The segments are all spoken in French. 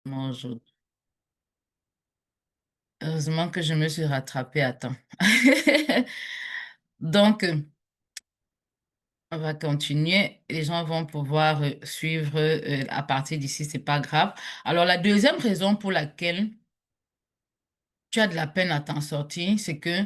Bonjour. Heureusement que je me suis rattrapée à temps. Donc, on va continuer. Les gens vont pouvoir suivre à partir d'ici, c'est pas grave. Alors, la deuxième raison pour laquelle tu as de la peine à t'en sortir, c'est que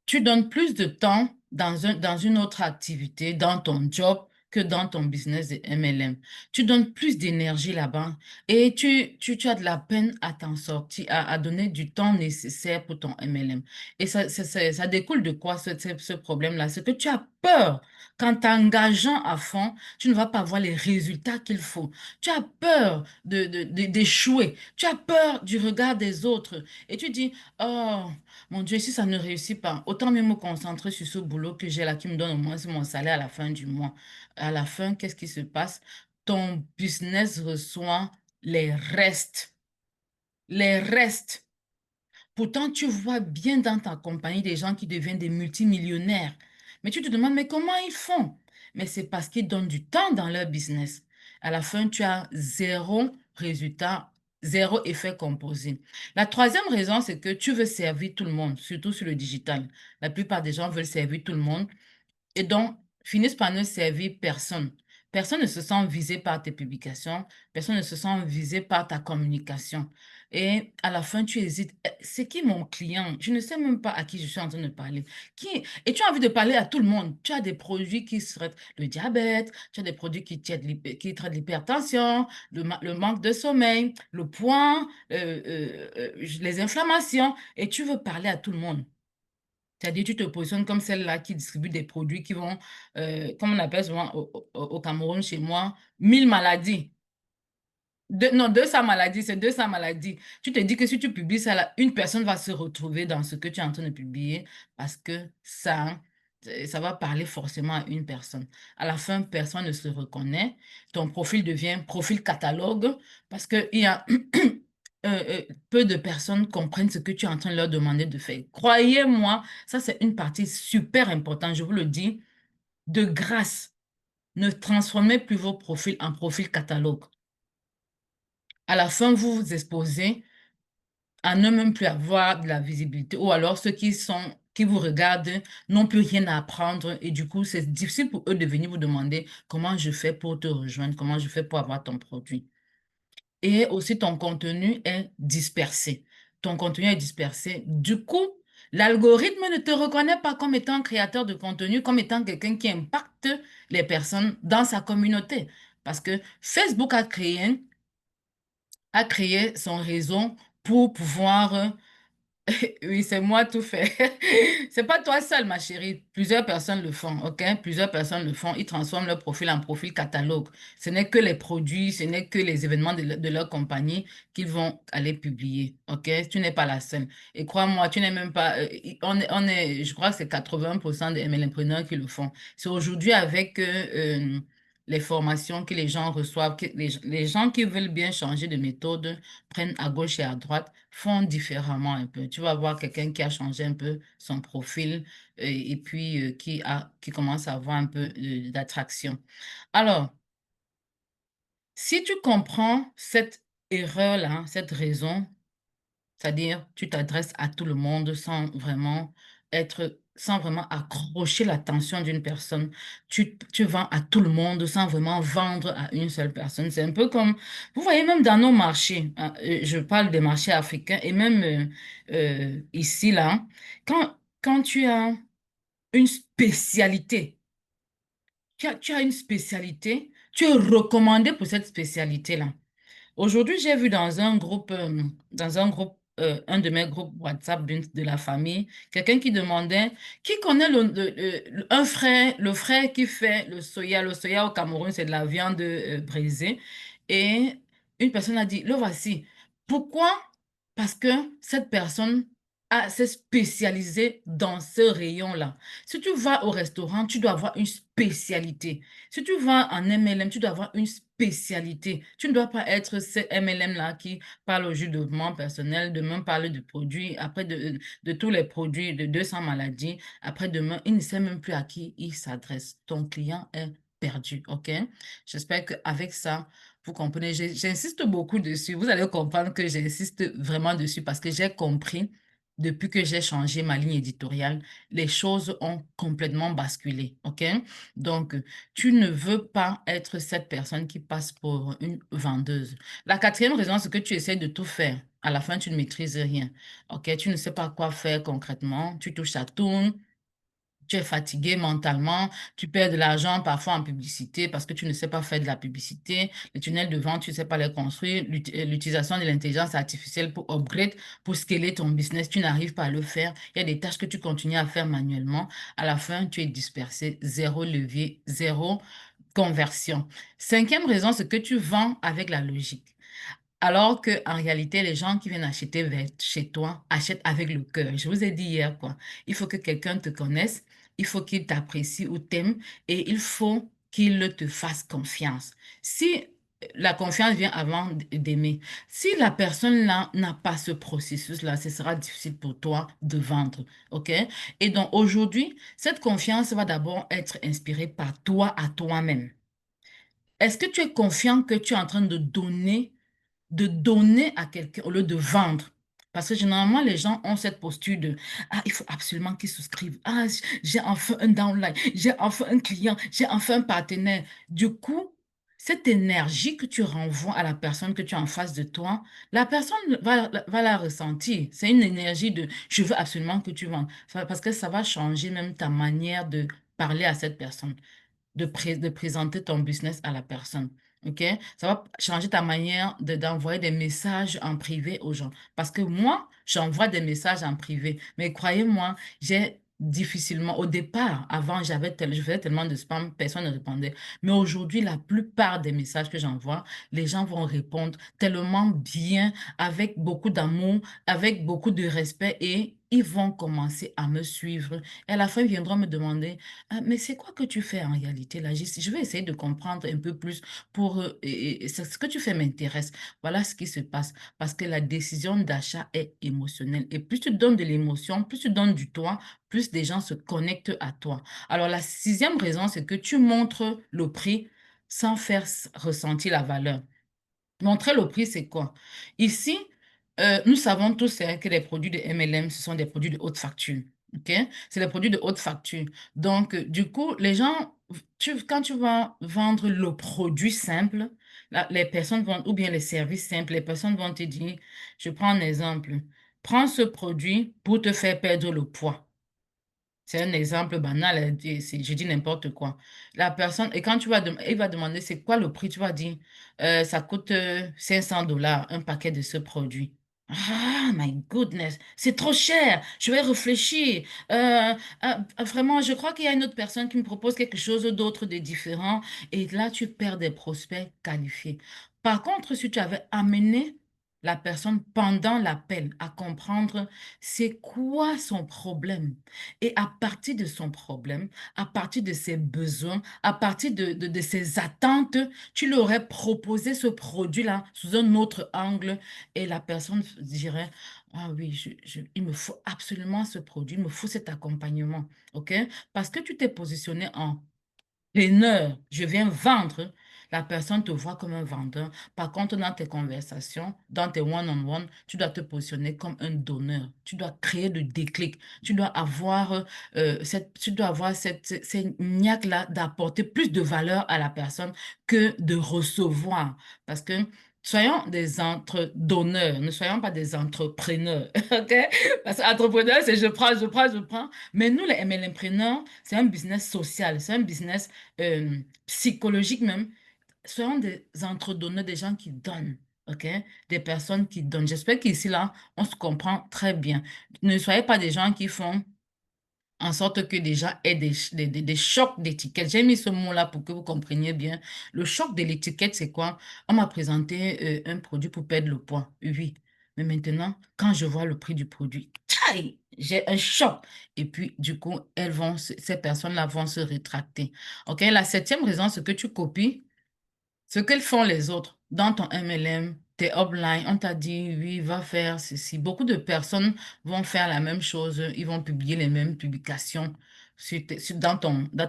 tu donnes plus de temps dans une autre activité, dans ton job, que dans ton business de MLM. Tu donnes plus d'énergie là-bas et tu as de la peine à t'en sortir, à donner du temps nécessaire pour ton MLM. Et ça découle de quoi ce problème-là? C'est que tu as peur. Qu'en t'engageant à fond, tu ne vas pas voir les résultats qu'il faut. Tu as peur d'échouer. Tu as peur du regard des autres. Et tu dis, oh, mon Dieu, si ça ne réussit pas, autant même me concentrer sur ce boulot que j'ai là qui me donne au moins mon salaire à la fin du mois. À la fin, qu'est-ce qui se passe? Ton business reçoit les restes. Les restes. Pourtant, tu vois bien dans ta compagnie des gens qui deviennent des multimillionnaires. Mais tu te demandes, mais comment ils font? Mais c'est parce qu'ils donnent du temps dans leur business. À la fin, tu as zéro résultat, zéro effet composé. La troisième raison, c'est que tu veux servir tout le monde, surtout sur le digital. La plupart des gens veulent servir tout le monde et donc finissent par ne servir personne. Personne ne se sent visé par tes publications, personne ne se sent visé par ta communication. Et à la fin, tu hésites. C'est qui mon client? Je ne sais même pas à qui je suis en train de parler. Qui... Et tu as envie de parler à tout le monde. Tu as des produits qui traitent le diabète, tu as des produits qui traitent l'hypertension, le manque de sommeil, le poids, les inflammations. Et tu veux parler à tout le monde. C'est-à-dire, tu te positionnes comme celle-là qui distribue des produits qui vont, comme on appelle souvent au Cameroun, chez moi, 1000 maladies. Non, 200 maladies, c'est 200 maladies. Tu te dis que si tu publies ça, là, une personne va se retrouver dans ce que tu es en train de publier parce que ça va parler forcément à une personne. À la fin, personne ne se reconnaît. Ton profil devient profil catalogue parce qu'il y a peu de personnes comprennent ce que tu es en train de leur demander de faire. Croyez-moi, ça c'est une partie super importante, je vous le dis. De grâce, ne transformez plus vos profils en profil catalogue. À la fin, vous vous exposez à ne même plus avoir de la visibilité ou alors ceux qui vous regardent n'ont plus rien à apprendre et du coup, c'est difficile pour eux de venir vous demander comment je fais pour te rejoindre, comment je fais pour avoir ton produit. Et aussi, ton contenu est dispersé. Ton contenu est dispersé. Du coup, l'algorithme ne te reconnaît pas comme étant un créateur de contenu, comme étant quelqu'un qui impacte les personnes dans sa communauté. Parce que Facebook a créé son réseau pour pouvoir oui, c'est moi tout fait. C'est pas toi seul, ma chérie. Plusieurs personnes le font, ok? Plusieurs personnes le font. Ils transforment leur profil en profil catalogue. Ce n'est que les produits, ce n'est que les événements de leur compagnie qu'ils vont aller publier, ok? Tu n'es pas la seule. Et crois-moi, tu n'es même pas. Je crois que c'est 80% des MLMpreneurs qui le font. C'est aujourd'hui avec les formations que les gens reçoivent, que les gens qui veulent bien changer de méthode prennent à gauche et à droite, font différemment un peu. Tu vas voir quelqu'un qui a changé un peu son profil et puis qui commence à avoir un peu d'attraction. Alors, si tu comprends cette erreur-là, cette raison, c'est-à-dire, tu t'adresses à tout le monde sans vraiment accrocher l'attention d'une personne. Tu vends à tout le monde sans vraiment vendre à une seule personne. C'est un peu comme, vous voyez, même dans nos marchés, hein, je parle des marchés africains et même ici, là, quand tu as une spécialité, tu as une spécialité, tu es recommandé pour cette spécialité-là. Aujourd'hui, j'ai vu dans un groupe, un de mes groupes WhatsApp de la famille, quelqu'un qui demandait qui connaît un frère, le frère qui fait le soya. Le soya au Cameroun, c'est de la viande brisée. Et une personne a dit, le voici. Pourquoi? Parce que cette personne s'est spécialisée dans ce rayon-là. Si tu vas au restaurant, tu dois avoir une spécialité. Si tu vas en MLM, tu dois avoir une spécialité. Tu ne dois pas être ce MLM-là qui parle au jus de développement personnel, demain parle de produits, après de tous les produits, de 200 maladies. Après demain, il ne sait même plus à qui il s'adresse. Ton client est perdu, OK? J'espère qu'avec ça, Vous comprenez, j'insiste beaucoup dessus. Vous allez comprendre que j'insiste vraiment dessus parce que j'ai compris, depuis que j'ai changé ma ligne éditoriale, les choses ont complètement basculé. OK? Donc, tu ne veux pas être cette personne qui passe pour une vendeuse. La quatrième raison, c'est que tu essaies de tout faire. À la fin, tu ne maîtrises rien. OK? Tu ne sais pas quoi faire concrètement. Tu touches à tout. Tu es fatigué mentalement, tu perds de l'argent parfois en publicité parce que tu ne sais pas faire de la publicité, les tunnels de vente, tu ne sais pas les construire, l'utilisation de l'intelligence artificielle pour upgrade, pour scaler ton business, tu n'arrives pas à le faire. Il y a des tâches que tu continues à faire manuellement. À la fin, tu es dispersé, zéro levier, zéro conversion. Cinquième raison, c'est que tu vends avec la logique. Alors que en réalité, les gens qui viennent acheter chez toi achètent avec le cœur. Je vous ai dit hier, quoi. Il faut que quelqu'un te connaisse, il faut qu'il t'apprécie ou t'aime et il faut qu'il te fasse confiance. Si la confiance vient avant d'aimer, si la personne-là n'a pas ce processus-là, ce sera difficile pour toi de vendre, OK? Et donc aujourd'hui, cette confiance va d'abord être inspirée par toi à toi-même. Est-ce que tu es confiant que tu es en train de donner à quelqu'un au lieu de vendre? Parce que généralement, les gens ont cette posture de ah, il faut absolument qu'ils souscrivent. Ah, j'ai enfin un downline, j'ai enfin un client, j'ai enfin un partenaire. Du coup, cette énergie que tu renvoies à la personne que tu as en face de toi, la personne va la ressentir. C'est une énergie de je veux absolument que tu vendes. Parce que ça va changer même ta manière de parler à cette personne de présenter ton business à la personne. OK? Ça va changer ta manière d'envoyer des messages en privé aux gens. Parce que moi, j'envoie des messages en privé. Mais croyez-moi, j'ai difficilement, au départ, avant, je faisais tellement de spam, personne ne répondait. Mais aujourd'hui, la plupart des messages que j'envoie, les gens vont répondre tellement bien, avec beaucoup d'amour, avec beaucoup de respect et ils vont commencer à me suivre. Et à la fin, ils viendront me demander ah, mais c'est quoi que tu fais en réalité là? Je vais essayer de comprendre un peu plus pour ce que tu fais m'intéresse. Voilà ce qui se passe parce que la décision d'achat est émotionnelle et plus tu donnes de l'émotion, plus tu donnes du toi, plus des gens se connectent à toi. Alors la sixième raison, c'est que tu montres le prix sans faire ressentir la valeur. Montrer le prix, c'est quoi? Ici, nous savons tous hein, que les produits de MLM, ce sont des produits de haute facture. OK? C'est des produits de haute facture. Donc, du coup, les gens, quand tu vas vendre le produit simple, les personnes vont, ou bien les services simples, les personnes vont te dire, je prends un exemple, prends ce produit pour te faire perdre le poids. C'est un exemple banal, hein, je dis n'importe quoi. La personne, et quand il va demander c'est quoi le prix, tu vas dire ça coûte $500 un paquet de ce produit. Ah, my goodness, c'est trop cher, je vais réfléchir. Vraiment, je crois qu'il y a une autre personne qui me propose quelque chose d'autre de différent, et là, tu perds des prospects qualifiés. Par contre, si tu avais amené la personne pendant l'appel à comprendre c'est quoi son problème, et à partir de son problème, à partir de ses besoins, à partir de ses attentes, tu lui aurais proposé ce produit-là sous un autre angle et la personne dirait, ah oui, il me faut absolument ce produit, il me faut cet accompagnement, OK? Parce que tu t'es positionné en Preneur, je viens vendre, la personne te voit comme un vendeur. Par contre, dans tes conversations, dans tes one-on-one, tu dois te positionner comme un donneur. Tu dois créer le déclic. Tu dois avoir cette niaque-là d'apporter plus de valeur à la personne que de recevoir. Parce que soyons des entre-donneurs, ne soyons pas des entrepreneurs. OK? Parce qu'entrepreneur, c'est je prends, je prends, je prends. Mais nous, les MLMpreneurs, c'est un business social, c'est un business psychologique même. Soyons des entre-donneurs, des gens qui donnent, OK? Des personnes qui donnent. J'espère qu'ici, là, on se comprend très bien. Ne soyez pas des gens qui font en sorte que des gens aient des chocs d'étiquette. J'ai mis ce mot-là pour que vous compreniez bien. Le choc de l'étiquette, c'est quoi? On m'a présenté un produit pour perdre le poids. Oui. Mais maintenant, quand je vois le prix du produit, tchaï, j'ai un choc. Et puis, du coup, ces personnes-là vont se rétracter. OK? La septième raison, c'est que tu copies ce qu'ils font les autres dans ton MLM, tes uplines, on t'a dit, oui, va faire ceci. Beaucoup de personnes vont faire la même chose, ils vont publier les mêmes publications dans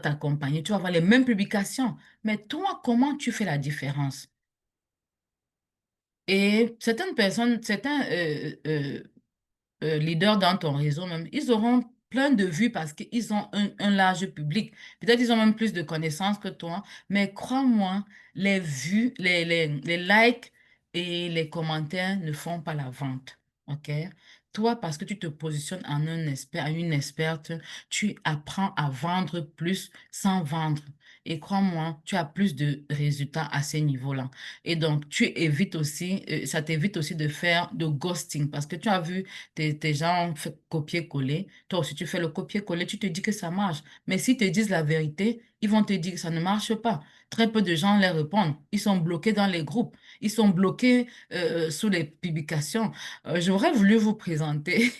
ta compagnie. Tu vas avoir les mêmes publications. Mais toi, comment tu fais la différence? Et certaines personnes, certains leaders dans ton réseau même, ils auront plein de vues parce qu'ils ont un large public. Peut-être ils ont même plus de connaissances que toi, mais crois-moi, les vues, les likes et les commentaires ne font pas la vente. OK? Toi, parce que tu te positionnes en un expert, en une experte, tu apprends à vendre plus sans vendre. Et crois-moi, tu as plus de résultats à ces niveaux-là. Et donc, tu évites aussi, ça t'évite aussi de faire de ghosting parce que tu as vu tes gens fait copier-coller. Toi aussi, tu fais le copier-coller, tu te dis que ça marche. Mais s'ils te disent la vérité, ils vont te dire que ça ne marche pas. Très peu de gens les répondent. Ils sont bloqués dans les groupes. Ils sont bloqués sous les publications. J'aurais voulu vous présenter.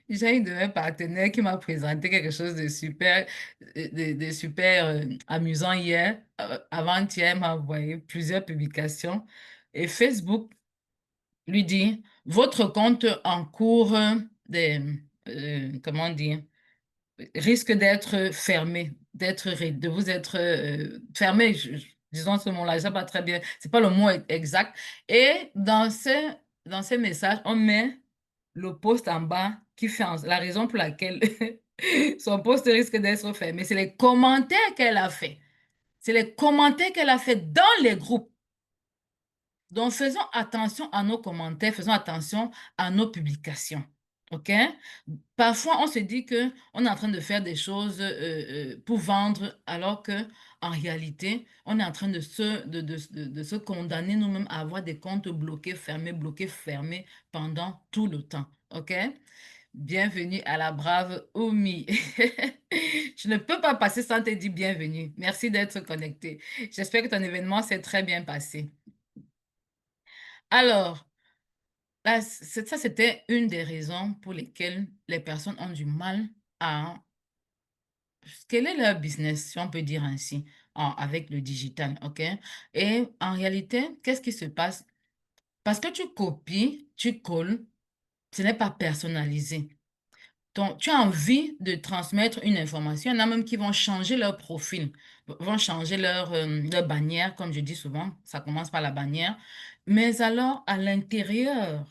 J'ai une de mes partenaires qui m'a présenté quelque chose de super, de super amusant hier. Avant-hier, elle m'a envoyé plusieurs publications. Et Facebook lui dit, votre compte en cours comment dire, risque d'être fermé, de vous être fermé, disons ce mot-là, je sais pas très bien, c'est pas le mot exact. Et dans ces messages, on met le post en bas qui fait la raison pour laquelle son post risque d'être fermé. C'est les commentaires qu'elle a fait. C'est les commentaires qu'elle a fait dans les groupes. Donc, faisons attention à nos commentaires, faisons attention à nos publications. OK? Parfois, on se dit que on est en train de faire des choses pour vendre, alors que en réalité, on est en train de se condamner nous-mêmes à avoir des comptes bloqués, fermés pendant tout le temps. OK? Bienvenue à la brave Oumi. Je ne peux pas passer sans te dire bienvenue. Merci d'être connecté. J'espère que ton événement s'est très bien passé. Alors, là, ça, c'était une des raisons pour lesquelles les personnes ont du mal à scaler leur business, si on peut dire ainsi, avec le digital, OK? Et en réalité, qu'est-ce qui se passe? Parce que tu copies, tu colles, ce n'est pas personnalisé. Tu as envie de transmettre une information. Il y en a même qui vont changer leur profil, vont changer leur bannière, comme je dis souvent, ça commence par la bannière. Mais alors, à l'intérieur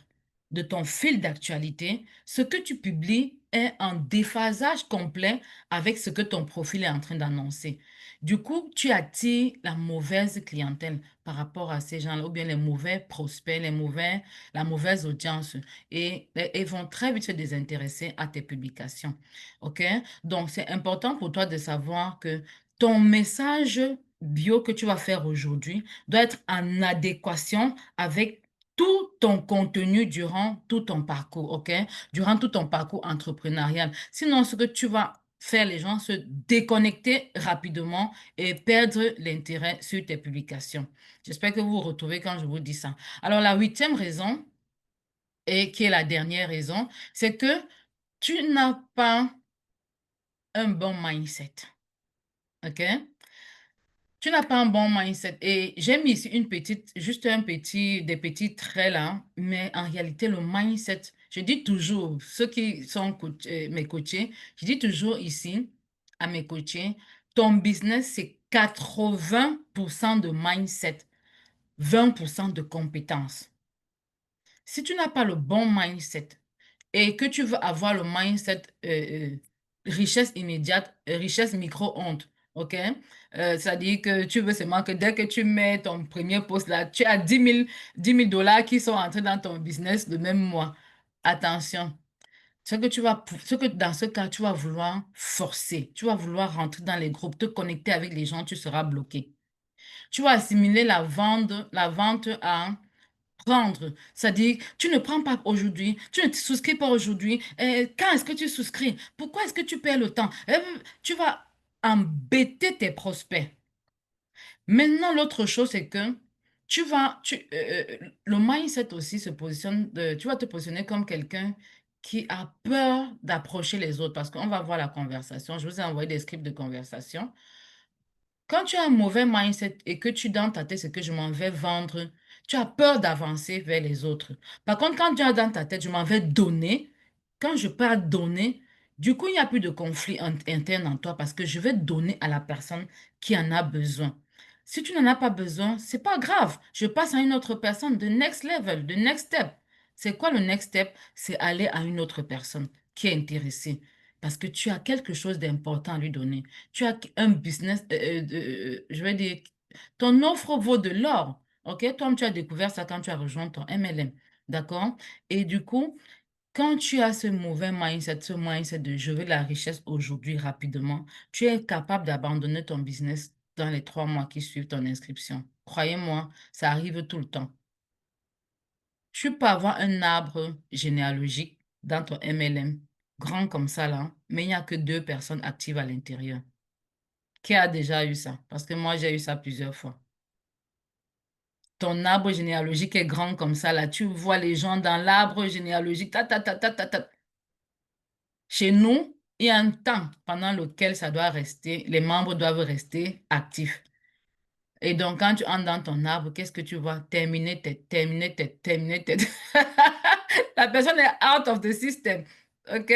de ton fil d'actualité, ce que tu publies est en déphasage complet avec ce que ton profil est en train d'annoncer. Du coup, tu attires la mauvaise clientèle par rapport à ces gens-là, ou bien les mauvais prospects, la mauvaise audience et vont très vite se désintéresser à tes publications. OK? Donc, c'est important pour toi de savoir que ton message bio que tu vas faire aujourd'hui doit être en adéquation avec tout ton contenu durant tout ton parcours, OK? Durant tout ton parcours entrepreneurial. Sinon, ce que tu vas faire les gens se déconnecter rapidement et perdre l'intérêt sur tes publications. J'espère que vous vous retrouvez quand je vous dis ça. Alors, la huitième raison, et qui est la dernière raison, c'est que tu n'as pas un bon mindset. OK? Tu n'as pas un bon mindset. Et j'ai mis ici juste des petits traits là, mais en réalité, le mindset, je dis toujours, ceux qui sont mes coachés, je dis toujours ici à mes coachés, ton business, c'est 80% de mindset, 20% de compétences. Si tu n'as pas le bon mindset, et que tu veux avoir le mindset richesse immédiate, richesse micro-ondes, OK? C'est-à-dire que tu veux seulement que dès que tu mets ton premier post là, tu as dix mille dollars qui sont entrés dans ton business le même mois. Attention, ce que dans ce cas, tu vas vouloir forcer, tu vas vouloir rentrer dans les groupes, te connecter avec les gens, tu seras bloqué. Tu vas assimiler la vente à prendre. C'est-à-dire, tu ne prends pas aujourd'hui, tu ne te souscris pas aujourd'hui. Quand est-ce que tu souscris? Pourquoi est-ce que tu perds le temps? Tu vas embêter tes prospects. Maintenant, l'autre chose, c'est que le mindset aussi se positionne, tu vas te positionner comme quelqu'un qui a peur d'approcher les autres parce qu'on va voir la conversation. Je vous ai envoyé des scripts de conversation. Quand tu as un mauvais mindset et que tu dans ta tête, c'est que je m'en vais vendre, tu as peur d'avancer vers les autres. Par contre, quand tu as dans ta tête, je m'en vais donner, quand je parle donner, du coup, il n'y a plus de conflit interne en toi parce que je vais donner à la personne qui en a besoin. Si tu n'en as pas besoin, c'est pas grave. Je passe à une autre personne. The next level, the next step. C'est quoi le next step? C'est aller à une autre personne qui est intéressée. Parce que tu as quelque chose d'important à lui donner. Tu as un business, je vais dire, ton offre vaut de l'or. OK? Toi, tu as découvert ça quand tu as rejoint ton MLM. D'accord? Et du coup, quand tu as ce mauvais mindset, ce mindset de je veux la richesse aujourd'hui rapidement, tu es capable d'abandonner ton business dans les 3 mois qui suivent ton inscription. Croyez-moi, ça arrive tout le temps. Tu peux avoir un arbre généalogique dans ton MLM, grand comme ça là, mais il n'y a que 2 personnes actives à l'intérieur. Qui a déjà eu ça? Parce que moi, j'ai eu ça plusieurs fois. Ton arbre généalogique est grand comme ça là, tu vois les gens dans l'arbre généalogique, ta, ta, ta, ta, ta, ta. Chez nous, il y a un temps pendant lequel ça doit rester, les membres doivent rester actifs. Et donc, quand tu entres dans ton arbre, qu'est-ce que tu vois? Terminer tête, terminer tête, terminer tête. La personne est out of the system. OK?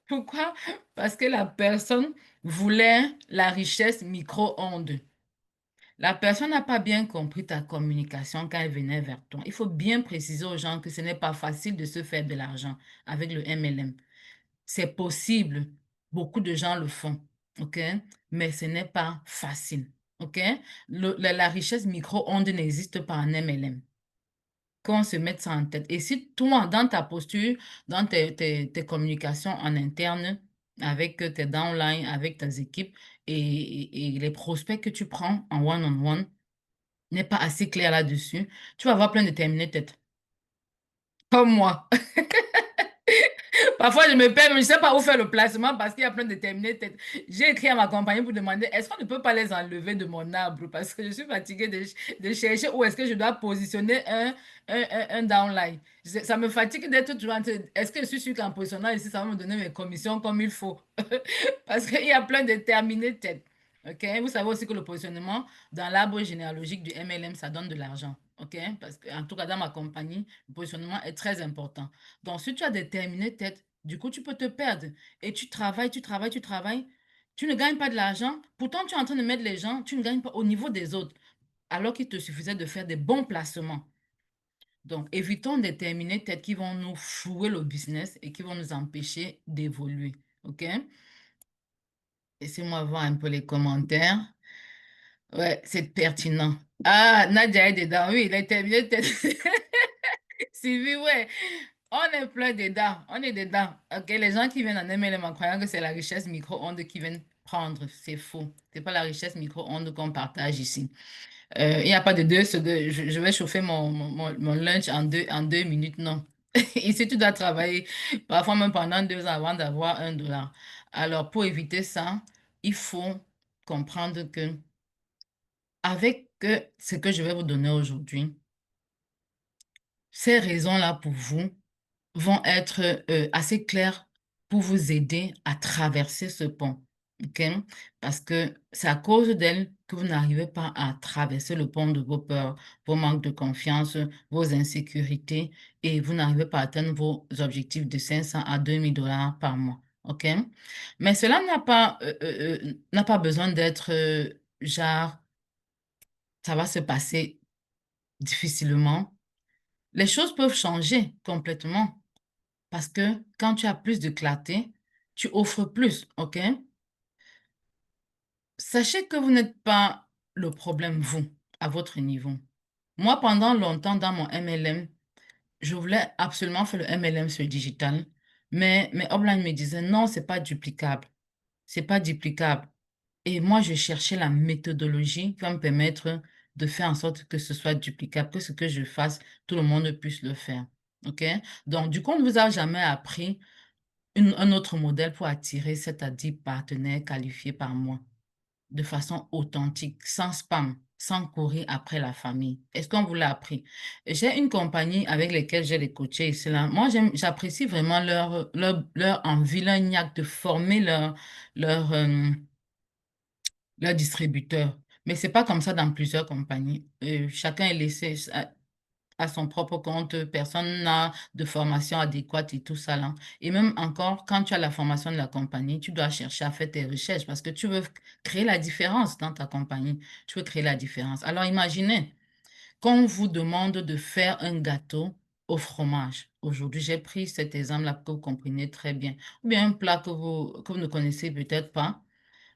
Pourquoi? Parce que la personne voulait la richesse micro-ondes. La personne n'a pas bien compris ta communication quand elle venait vers toi. Il faut bien préciser aux gens que ce n'est pas facile de se faire de l'argent avec le MLM. C'est possible. Beaucoup de gens le font. OK? Mais ce n'est pas facile. OK? La richesse micro-ondes n'existe pas en MLM. Qu'on se mette ça en tête. Et si toi, dans ta posture, dans tes communications en interne, avec tes downlines, avec tes équipes et les prospects que tu prends en one-on-one, n'est pas assez clair là-dessus, tu vas avoir plein de terminés tête. Comme moi. Parfois, je me perds, mais je ne sais pas où faire le placement parce qu'il y a plein de terminés tête. J'ai écrit à ma compagnie pour demander est-ce qu'on ne peut pas les enlever de mon arbre parce que je suis fatiguée de chercher où est-ce que je dois positionner un downline. Ça me fatigue d'être toujours en train est-ce que je suis sûr qu'en positionnant ici, ça va me donner mes commissions comme il faut? Parce qu'il y a plein de terminés tête. OK? Vous savez aussi que le positionnement dans l'arbre généalogique du MLM, ça donne de l'argent. OK? Parce que, en tout cas, dans ma compagnie, le positionnement est très important. Donc, si tu as déterminé tête, du coup, tu peux te perdre. Et tu travailles, tu travailles, tu travailles. Tu ne gagnes pas de l'argent. Pourtant, tu es en train de mettre les gens, tu ne gagnes pas au niveau des autres. Alors qu'il te suffisait de faire des bons placements. Donc, évitons de déterminer tête qui vont nous flouer le business et qui vont nous empêcher d'évoluer. OK? Laissez-moi voir un peu les commentaires. Ouais, c'est pertinent. Ah, Nadia est dedans. Oui, il a terminé tête. Sylvie, ouais. On est plein dedans. On est dedans. OK, les gens qui viennent en MLM en croyant que c'est la richesse micro-ondes qui viennent prendre, c'est faux. C'est pas la richesse micro-ondes qu'on partage ici. Il n'y a pas de deux, je vais chauffer mon lunch en 2 minutes, non. Ici, tu dois travailler parfois même pendant 2 ans avant d'avoir $1. Alors, pour éviter ça, il faut comprendre que avec ce que je vais vous donner aujourd'hui, ces raisons-là pour vous vont être assez claires pour vous aider à traverser ce pont. OK? Parce que c'est à cause d'elles que vous n'arrivez pas à traverser le pont de vos peurs, vos manques de confiance, vos insécurités et vous n'arrivez pas à atteindre vos objectifs de 500 à 2 000 $ par mois. OK? Mais cela n'a pas besoin d'être genre, ça va se passer difficilement. Les choses peuvent changer complètement. Parce que quand tu as plus de clarté, tu offres plus, OK? Sachez que vous n'êtes pas le problème, vous, à votre niveau. Moi, pendant longtemps, dans mon MLM, je voulais absolument faire le MLM sur le digital, mais mes upline me disaient, non, c'est pas duplicable. C'est pas duplicable. Et moi, je cherchais la méthodologie qui va me permettre de faire en sorte que ce soit duplicable, que ce que je fasse, tout le monde puisse le faire. OK? Donc, du coup, on ne vous a jamais appris un autre modèle pour attirer c'est-à-dire partenaires qualifiés par moi de façon authentique, sans spam, sans courir après la famille. Est-ce qu'on vous l'a appris? J'ai une compagnie avec laquelle j'ai les coachés ici là. Moi, j'apprécie vraiment leur envie, leur niaque de former leur, euh, leur distributeur. Mais c'est pas comme ça dans plusieurs compagnies. Chacun est laissé. à son propre compte, personne n'a de formation adéquate et tout ça là. Et même encore, quand tu as la formation de la compagnie, tu dois chercher à faire tes recherches parce que tu veux créer la différence dans ta compagnie. Tu veux créer la différence. Alors imaginez, qu'on vous demande de faire un gâteau au fromage. Aujourd'hui, j'ai pris cet exemple-là pour que vous compreniez très bien. Ou bien un plat que vous ne connaissez peut-être pas,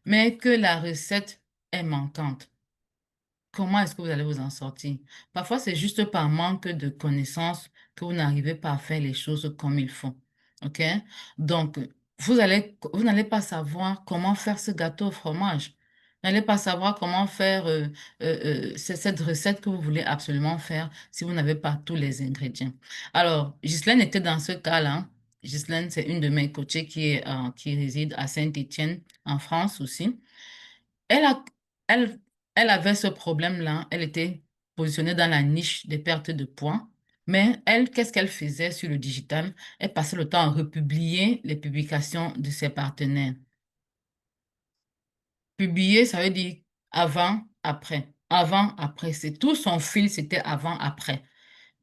mais que la recette est manquante. Comment est-ce que vous allez vous en sortir? Parfois, c'est juste par manque de connaissances que vous n'arrivez pas à faire les choses comme il faut. OK? Donc, vous n'allez pas savoir comment faire ce gâteau au fromage. Vous n'allez pas savoir comment faire cette recette que vous voulez absolument faire si vous n'avez pas tous les ingrédients. Alors, Ghislaine était dans ce cas-là. Ghislaine, c'est une de mes coachées qui réside à Saint-Étienne, en France aussi. Elle a, elle, elle avait ce problème-là. Elle était positionnée dans la niche des pertes de poids. Mais elle, qu'est-ce qu'elle faisait sur le digital? Elle passait le temps à republier les publications de ses partenaires. Publier, ça veut dire avant, après. Avant, après. C'est tout son fil, c'était avant, après.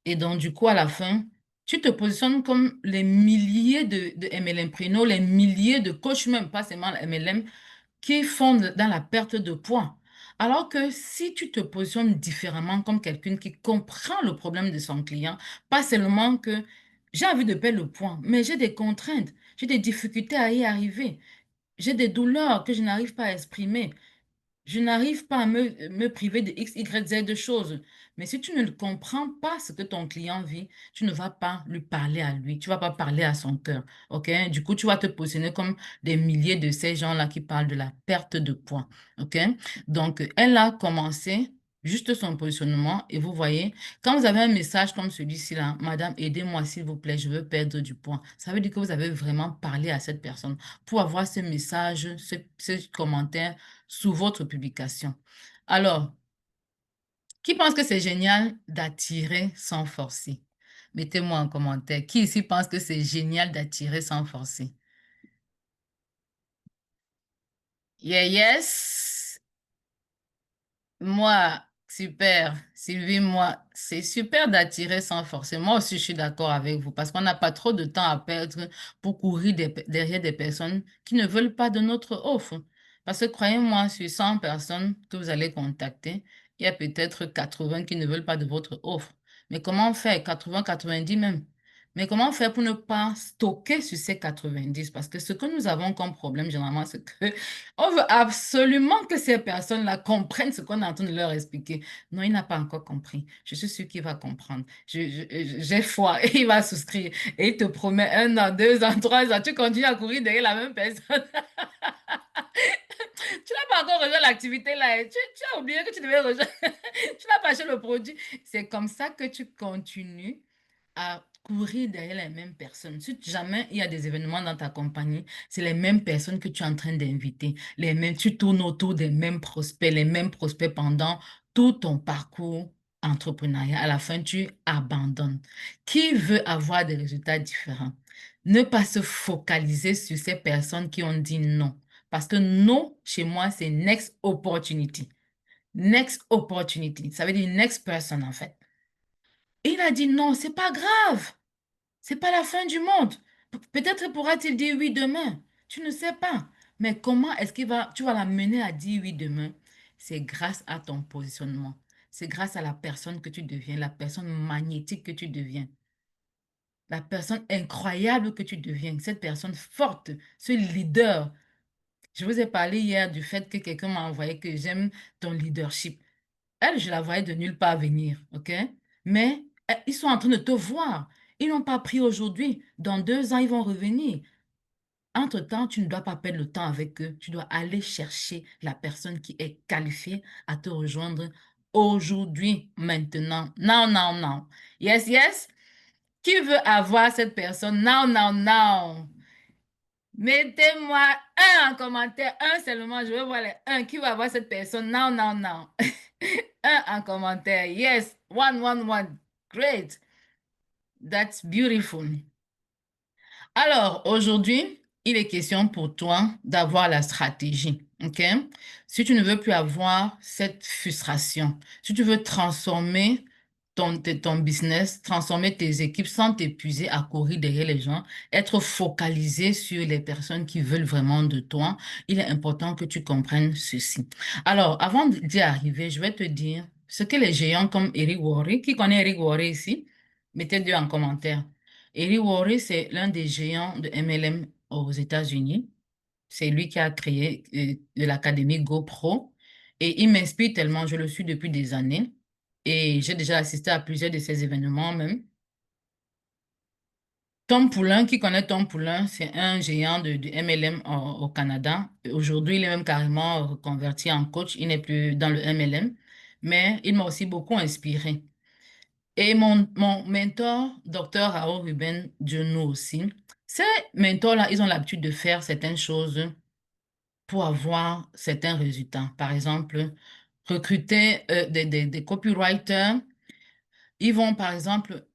Et donc, du coup, à la fin, tu te positionnes comme les milliers de MLM Prino, les milliers de coachs, même pas seulement MLM, qui font dans la perte de poids. Alors que si tu te positionnes différemment comme quelqu'un qui comprend le problème de son client, pas seulement que j'ai envie de perdre le poids, mais j'ai des contraintes, j'ai des difficultés à y arriver, j'ai des douleurs que je n'arrive pas à exprimer. Je n'arrive pas à me priver de X, Y, Z de choses. Mais si tu ne comprends pas ce que ton client vit, tu ne vas pas lui parler à lui. Tu vas pas parler à son cœur. OK? Du coup, tu vas te positionner comme des milliers de ces gens-là qui parlent de la perte de poids. OK? Donc, elle a commencé juste son positionnement et vous voyez, quand vous avez un message comme celui-ci là, Madame, aidez-moi s'il vous plaît, je veux perdre du poids. Ça veut dire que vous avez vraiment parlé à cette personne pour avoir ce message, ce commentaire sous votre publication. Alors, qui pense que c'est génial d'attirer sans forcer? Mettez-moi en commentaire. Qui ici pense que c'est génial d'attirer sans forcer? Yeah, yes. Moi, super. Sylvie, moi, c'est super d'attirer sans forcer. Moi aussi, je suis d'accord avec vous parce qu'on n'a pas trop de temps à perdre pour courir derrière des personnes qui ne veulent pas de notre offre. Parce que croyez-moi, sur 100 personnes que vous allez contacter, il y a peut-être 80 qui ne veulent pas de votre offre. Mais comment faire? 80, 90 même. Mais comment faire pour ne pas stocker sur ces 90? Parce que ce que nous avons comme problème, généralement, c'est que on veut absolument que ces personnes-là comprennent ce qu'on est en train de leur expliquer. Non, il n'a pas encore compris. Je suis sûre qu'il va comprendre. J'ai foi et il va souscrire. Et il te promet 1 an, 2 ans, 3 ans. Tu continues à courir derrière la même personne. Tu n'as pas encore rejoint l'activité là. Et tu as oublié que tu devais rejoindre. Tu n'as pas acheté le produit. C'est comme ça que tu continues à courir derrière les mêmes personnes. Si jamais il y a des événements dans ta compagnie, c'est les mêmes personnes que tu es en train d'inviter. Les mêmes, tu tournes autour des mêmes prospects, les mêmes prospects pendant tout ton parcours entrepreneurial. À la fin, tu abandonnes. Qui veut avoir des résultats différents? Ne pas se focaliser sur ces personnes qui ont dit non. Parce que non, chez moi, c'est next opportunity. Next opportunity. Ça veut dire next person, en fait. Et il a dit non, c'est pas grave. C'est pas la fin du monde. Peut-être pourra-t-il dire oui demain. Tu ne sais pas. Mais comment est-ce tu vas l'amener à dire oui demain? C'est grâce à ton positionnement. C'est grâce à la personne que tu deviens, la personne magnétique que tu deviens, la personne incroyable que tu deviens, cette personne forte, ce leader. Je vous ai parlé hier du fait que quelqu'un m'a envoyé que j'aime ton leadership. Elle, je la voyais de nulle part venir, OK? Mais ils sont en train de te voir. Ils n'ont pas pris aujourd'hui. Dans 2 ans, ils vont revenir. Entre-temps, tu ne dois pas perdre le temps avec eux. Tu dois aller chercher la personne qui est qualifiée à te rejoindre aujourd'hui, maintenant. Non, non, non. Yes, yes. Qui veut avoir cette personne? Non, non, non. Mettez-moi un en commentaire, un seulement. Je veux voir les un. Qui va avoir cette personne? Non, non, non. Un en commentaire. Yes, one, one, one. Great. That's beautiful. Alors, aujourd'hui, il est question pour toi d'avoir la stratégie. OK? Si tu ne veux plus avoir cette frustration, si tu veux transformer ton business, transformer tes équipes sans t'épuiser à courir derrière les gens, être focalisé sur les personnes qui veulent vraiment de toi, il est important que tu comprennes ceci. Alors, avant d'y arriver, je vais te dire ce que les géants comme Eric Worre, qui connaît Eric Worre ici, mettez-le en commentaire. Eric Worre, c'est l'un des géants de MLM aux États-Unis. C'est lui qui a créé de l'académie GoPro et il m'inspire tellement, je le suis depuis des années et j'ai déjà assisté à plusieurs de ces événements même. Tom Poulain, qui connaît Tom Poulain, c'est un géant de MLM au Canada. Aujourd'hui, il est même carrément reconverti en coach. Il n'est plus dans le MLM, mais il m'a aussi beaucoup inspiré. Et mon mentor, Dr. Raoul Ruben Diono aussi, ces mentors-là, ils ont l'habitude de faire certaines choses pour avoir certains résultats. Par exemple, recruter des copywriters. Ils vont, par exemple,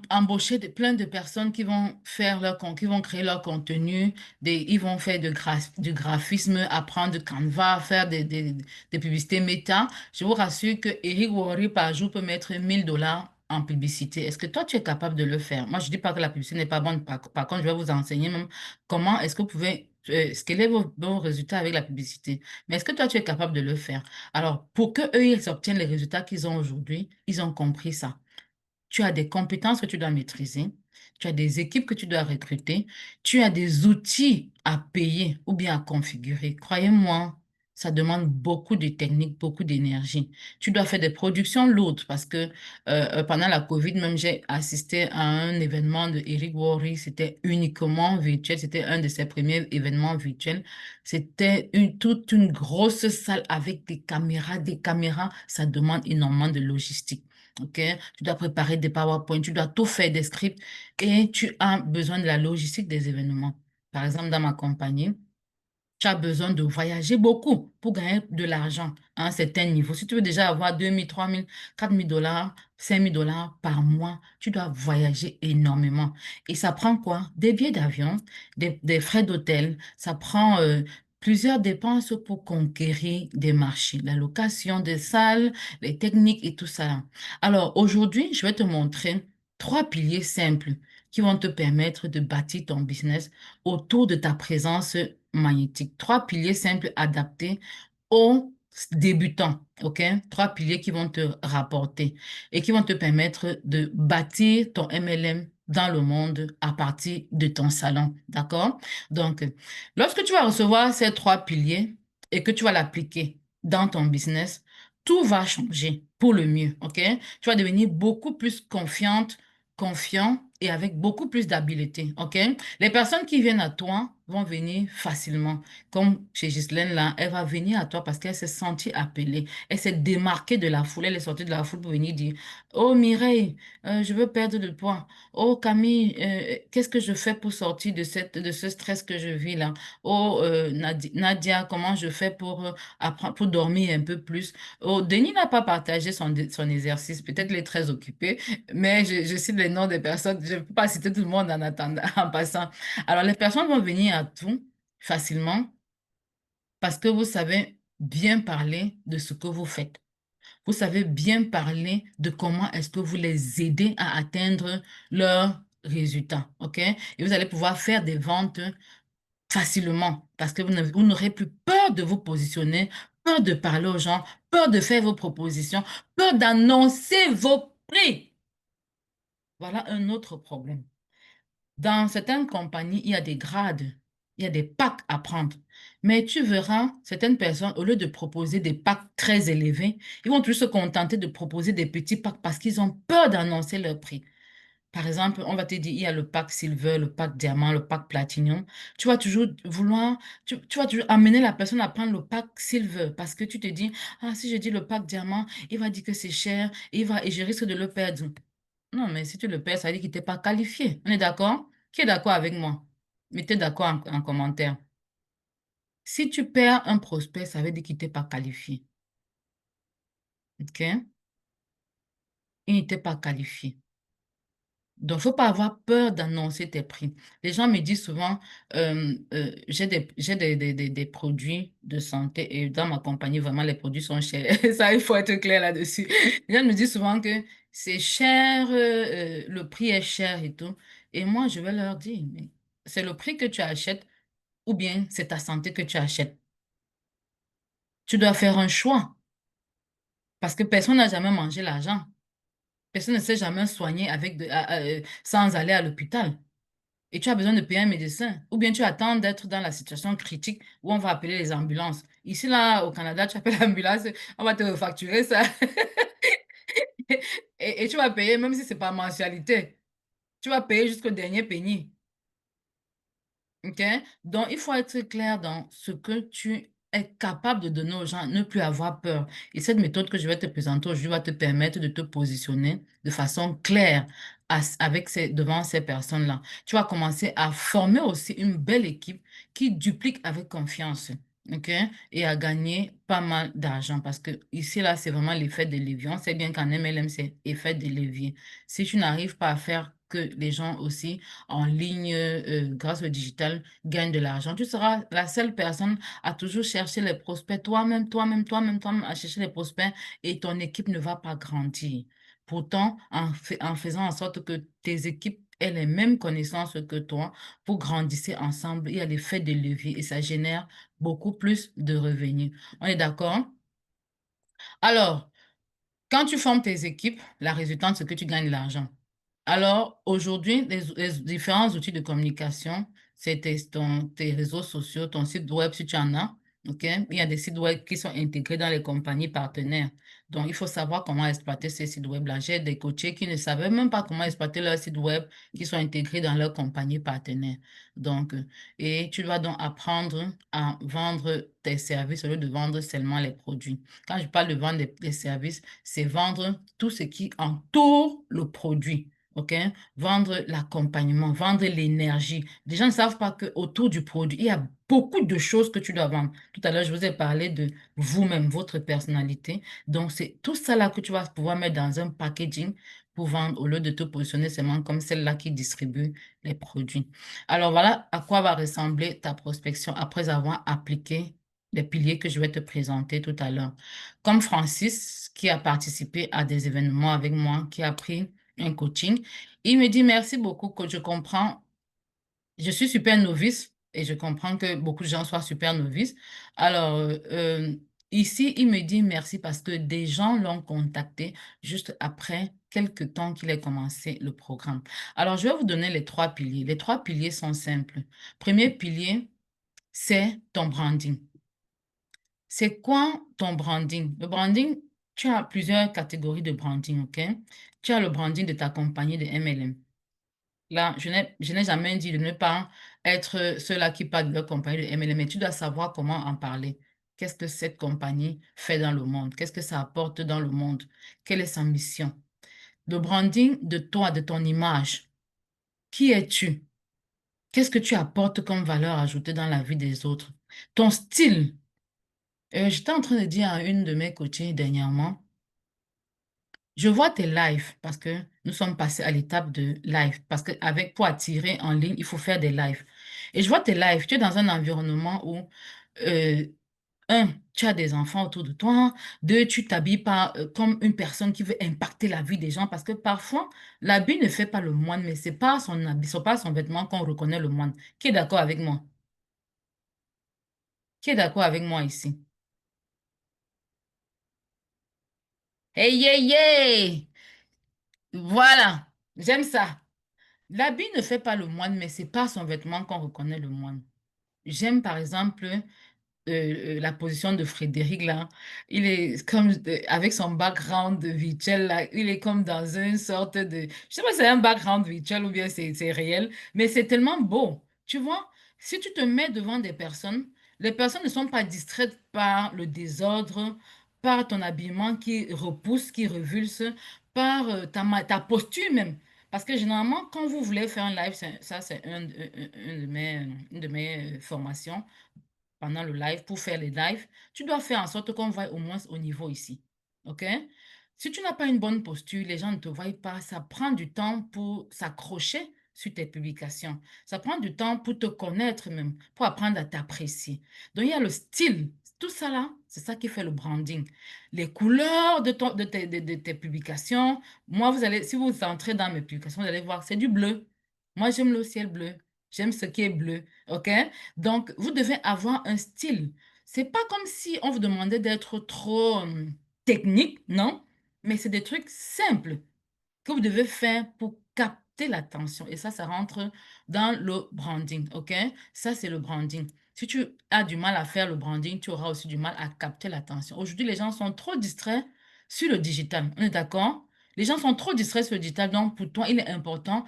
embaucher plein de personnes qui vont faire qui vont créer leur contenu, ils vont faire du graphisme, apprendre Canva, faire des publicités méta. Je vous rassure que Eric Worre par jour peut mettre 1000 $ en publicité. Est-ce que toi, tu es capable de le faire? Moi, je dis pas que la publicité n'est pas bonne. Par contre, je vais vous enseigner même comment est-ce que vous pouvez, scaler vos résultats avec la publicité. Mais est-ce que toi, tu es capable de le faire? Alors, pour que eux, ils obtiennent les résultats qu'ils ont aujourd'hui, ils ont compris ça. Tu as des compétences que tu dois maîtriser, tu as des équipes que tu dois recruter, tu as des outils à payer ou bien à configurer. Croyez-moi, ça demande beaucoup de technique, beaucoup d'énergie. Tu dois faire des productions lourdes parce que pendant la COVID, même j'ai assisté à un événement de Eric Worre, c'était uniquement virtuel, c'était un de ses premiers événements virtuels. C'était toute une grosse salle avec des caméras, ça demande énormément de logistique. OK? Tu dois préparer des PowerPoint, tu dois tout faire des scripts et tu as besoin de la logistique des événements. Par exemple, dans ma compagnie, tu as besoin de voyager beaucoup pour gagner de l'argent à un certain niveau. Si tu veux déjà avoir 2000, 3000, 4000 $, 5000 $ par mois, tu dois voyager énormément. Et ça prend quoi? Des billets d'avion, des frais d'hôtel, ça prend plusieurs dépenses pour conquérir des marchés, la location des salles, les techniques et tout ça. Alors aujourd'hui, je vais te montrer trois piliers simples qui vont te permettre de bâtir ton business autour de ta présence magnétique. Trois piliers simples adaptés aux débutants, OK? Trois piliers qui vont te rapporter et qui vont te permettre de bâtir ton MLM dans le monde à partir de ton salon, d'accord? Donc, lorsque tu vas recevoir ces trois piliers et que tu vas l'appliquer dans ton business, tout va changer pour le mieux, OK? Tu vas devenir beaucoup plus confiant et avec beaucoup plus d'habileté, OK? Les personnes qui viennent à toi vont venir facilement. Comme chez Ghislaine, là, elle va venir à toi parce qu'elle s'est sentie appelée. Elle s'est démarquée de la foule. Elle est sortie de la foule pour venir dire, Oh Mireille, je veux perdre de poids. Oh Camille, qu'est-ce que je fais pour sortir de ce stress que je vis là? Oh Nadia, comment je fais pour, apprendre, pour dormir un peu plus? Oh, Denis n'a pas partagé son exercice. Peut-être il est très occupé, mais je cite les noms des personnes. Je ne peux pas citer tout le monde en attendant, en passant. Alors, les personnes vont venir à tout facilement parce que vous savez bien parler de ce que vous faites. Vous savez bien parler de comment est-ce que vous les aidez à atteindre leurs résultats, OK? Et vous allez pouvoir faire des ventes facilement parce que vous n'aurez plus peur de vous positionner, peur de parler aux gens, peur de faire vos propositions, peur d'annoncer vos prix. Voilà un autre problème. Dans certaines compagnies, il y a des grades, il y a des packs à prendre. Mais tu verras, certaines personnes, au lieu de proposer des packs très élevés, ils vont toujours se contenter de proposer des petits packs parce qu'ils ont peur d'annoncer leur prix. Par exemple, on va te dire, il y a le pack silver, le pack diamant, le pack platinum. Tu vas toujours vouloir, tu vas toujours amener la personne à prendre le pack silver parce que tu te dis, ah, si je dis le pack diamant, il va dire que c'est cher, et je risque de le perdre. Non, mais si tu le perds, ça veut dire qu'il n'était pas qualifié. On est d'accord? Qui est d'accord avec moi? Mettez d'accord en commentaire. Si tu perds un prospect, ça veut dire qu'il n'était pas qualifié. OK? Il n'était pas qualifié. Donc, faut pas avoir peur d'annoncer tes prix. Les gens me disent souvent, j'ai des produits de santé et dans ma compagnie, vraiment, les produits sont chers. Ça, il faut être clair là-dessus. Les gens me disent souvent que c'est cher, le prix est cher et tout. Et moi, je vais leur dire, mais c'est le prix que tu achètes ou bien c'est ta santé que tu achètes. Tu dois faire un choix parce que personne n'a jamais mangé l'argent. Personne ne s'est jamais soigné sans aller à l'hôpital. Et tu as besoin de payer un médecin. Ou bien tu attends d'être dans la situation critique où on va appeler les ambulances. Ici, là, au Canada, tu appelles l'ambulance, on va te facturer ça. Et tu vas payer, même si c'est pas mensualité. Tu vas payer jusqu'au dernier penny. OK? Donc, il faut être clair dans ce que tu es capable de donner aux gens, ne plus avoir peur. Et cette méthode que je vais te présenter aujourd'hui va te permettre de te positionner de façon claire devant ces personnes-là. Tu vas commencer à former aussi une belle équipe qui duplique avec confiance. OK? Et à gagner pas mal d'argent parce que ici, là, c'est vraiment l'effet de levier. On sait bien qu'en MLM, c'est effet de levier. Si tu n'arrives pas à faire que les gens aussi en ligne, grâce au digital, gagne de l'argent. Tu seras la seule personne à toujours chercher les prospects, toi-même, à chercher les prospects et ton équipe ne va pas grandir. Pourtant, en faisant en sorte que tes équipes aient les mêmes connaissances que toi, vous grandissez ensemble, il y a l'effet de levier et ça génère beaucoup plus de revenus. On est d'accord? Alors, quand tu formes tes équipes, la résultante, c'est que tu gagnes de l'argent. Alors, aujourd'hui, les différents outils de communication, c'est tes réseaux sociaux, ton site web si tu en as. OK? Il y a des sites web qui sont intégrés dans les compagnies partenaires. Donc, il faut savoir comment exploiter ces sites web-là. J'ai des coachés qui ne savaient même pas comment exploiter leurs sites web qui sont intégrés dans leurs compagnies partenaires. Donc, et tu dois donc apprendre à vendre tes services au lieu de vendre seulement les produits. Quand je parle de vendre des services, c'est vendre tout ce qui entoure le produit. OK? Vendre l'accompagnement, vendre l'énergie. Les gens ne savent pas qu'autour du produit, il y a beaucoup de choses que tu dois vendre. Tout à l'heure, je vous ai parlé de vous-même, votre personnalité. Donc, c'est tout ça là que tu vas pouvoir mettre dans un packaging pour vendre au lieu de te positionner seulement comme celle-là qui distribue les produits. Alors, voilà à quoi va ressembler ta prospection après avoir appliqué les piliers que je vais te présenter tout à l'heure. Comme Francis, qui a participé à des événements avec moi, qui a pris un coaching. Il me dit merci beaucoup, coach. Je comprends. Je suis super novice et je comprends que beaucoup de gens soient super novices. Alors, ici, il me dit merci parce que des gens l'ont contacté juste après quelques temps qu'il ait commencé le programme. Alors, je vais vous donner les trois piliers. Les trois piliers sont simples. Premier pilier, c'est ton branding. C'est quoi ton branding? Le branding, tu as plusieurs catégories de branding, OK? Tu as le branding de ta compagnie de MLM. Là, je n'ai jamais dit de ne pas être ceux-là qui parlent de leur compagnie de MLM, mais tu dois savoir comment en parler. Qu'est-ce que cette compagnie fait dans le monde? Qu'est-ce que ça apporte dans le monde? Quelle est sa mission? Le branding de toi, de ton image. Qui es-tu? Qu'est-ce que tu apportes comme valeur ajoutée dans la vie des autres? Ton style. J'étais en train de dire à une de mes coachées dernièrement, je vois tes lives parce que nous sommes passés à l'étape de live. Parce que pour attirer en ligne, il faut faire des lives. Et je vois tes lives. Tu es dans un environnement où, euh, un, tu as des enfants autour de toi. Deux, tu t'habilles pas comme une personne qui veut impacter la vie des gens. Parce que parfois, l'habit ne fait pas le moine, mais c'est pas son habit, c'est pas son vêtement qu'on reconnaît le moine. Qui est d'accord avec moi? Qui est d'accord avec moi ici? Hey, hey, hey! Voilà, j'aime ça. L'habit ne fait pas le moine, mais c'est pas son vêtement qu'on reconnaît le moine. J'aime par exemple la position de Frédéric là. Il est comme avec son background de virtuel là, il est comme dans une sorte de, je sais pas si c'est un background virtuel ou bien c'est réel, mais c'est tellement beau. Tu vois, si tu te mets devant des personnes, les personnes ne sont pas distraites par le désordre, par ton habillement qui repousse, qui revulse, par ta posture même. Parce que généralement, quand vous voulez faire un live, ça c'est une de mes formations pendant le live, pour faire les lives, tu dois faire en sorte qu'on voit au moins au niveau ici. OK? Si tu n'as pas une bonne posture, les gens ne te voient pas. Ça prend du temps pour s'accrocher sur tes publications. Ça prend du temps pour te connaître même, pour apprendre à t'apprécier. Donc, il y a le style. Tout ça là, c'est ça qui fait le branding. Les couleurs de tes publications. Moi, si vous entrez dans mes publications, vous allez voir, c'est du bleu. Moi, j'aime le ciel bleu. J'aime ce qui est bleu. OK? Donc, vous devez avoir un style. C'est pas comme si on vous demandait d'être trop technique, non? Mais c'est des trucs simples que vous devez faire pour capter l'attention. Et ça rentre dans le branding, OK? Ça, c'est le branding. Si tu as du mal à faire le branding, tu auras aussi du mal à capter l'attention. Aujourd'hui, les gens sont trop distraits sur le digital. On est d'accord? Les gens sont trop distraits sur le digital. Donc, pour toi, il est important,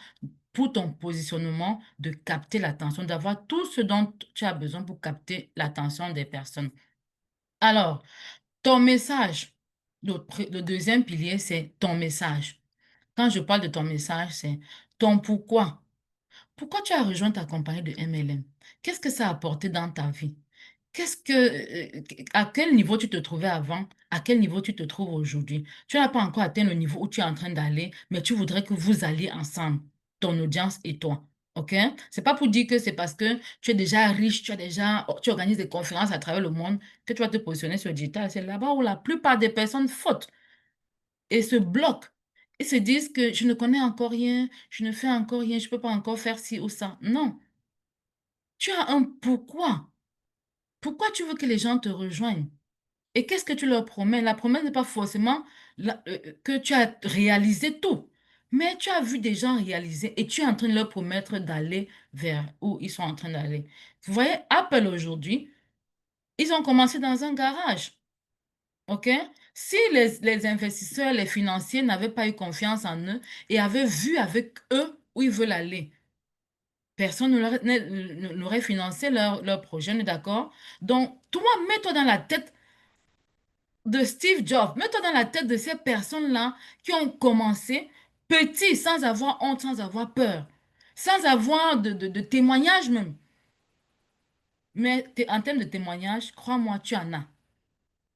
pour ton positionnement, de capter l'attention, d'avoir tout ce dont tu as besoin pour capter l'attention des personnes. Alors, ton message, le deuxième pilier, c'est ton message. Quand je parle de ton message, c'est ton pourquoi. Pourquoi tu as rejoint ta compagnie de MLM? Qu'est-ce que ça a apporté dans ta vie? À quel niveau tu te trouvais avant? À quel niveau tu te trouves aujourd'hui? Tu n'as pas encore atteint le niveau où tu es en train d'aller, mais tu voudrais que vous alliez ensemble, ton audience et toi. OK? C'est pas pour dire que c'est parce que tu es déjà riche, tu organises des conférences à travers le monde que tu vas te positionner sur le digital. C'est là-bas où la plupart des personnes fautent et se bloquent. Ils se disent que je ne connais encore rien, je ne fais encore rien, je ne peux pas encore faire ci ou ça. Non, tu as un pourquoi. Pourquoi tu veux que les gens te rejoignent? Et qu'est-ce que tu leur promets? La promesse n'est pas forcément que tu as réalisé tout, mais tu as vu des gens réaliser et tu es en train de leur promettre d'aller vers où ils sont en train d'aller. Vous voyez, Apple aujourd'hui, ils ont commencé dans un garage. OK? Si les investisseurs, les financiers n'avaient pas eu confiance en eux et avaient vu avec eux où ils veulent aller, personne n'aurait financé leur projet, on est d'accord? Donc, toi, mets-toi dans la tête de Steve Jobs, mets-toi dans la tête de ces personnes-là qui ont commencé petit, sans avoir honte, sans avoir peur, sans avoir de témoignages même. Mais en termes de témoignages, crois-moi, tu en as.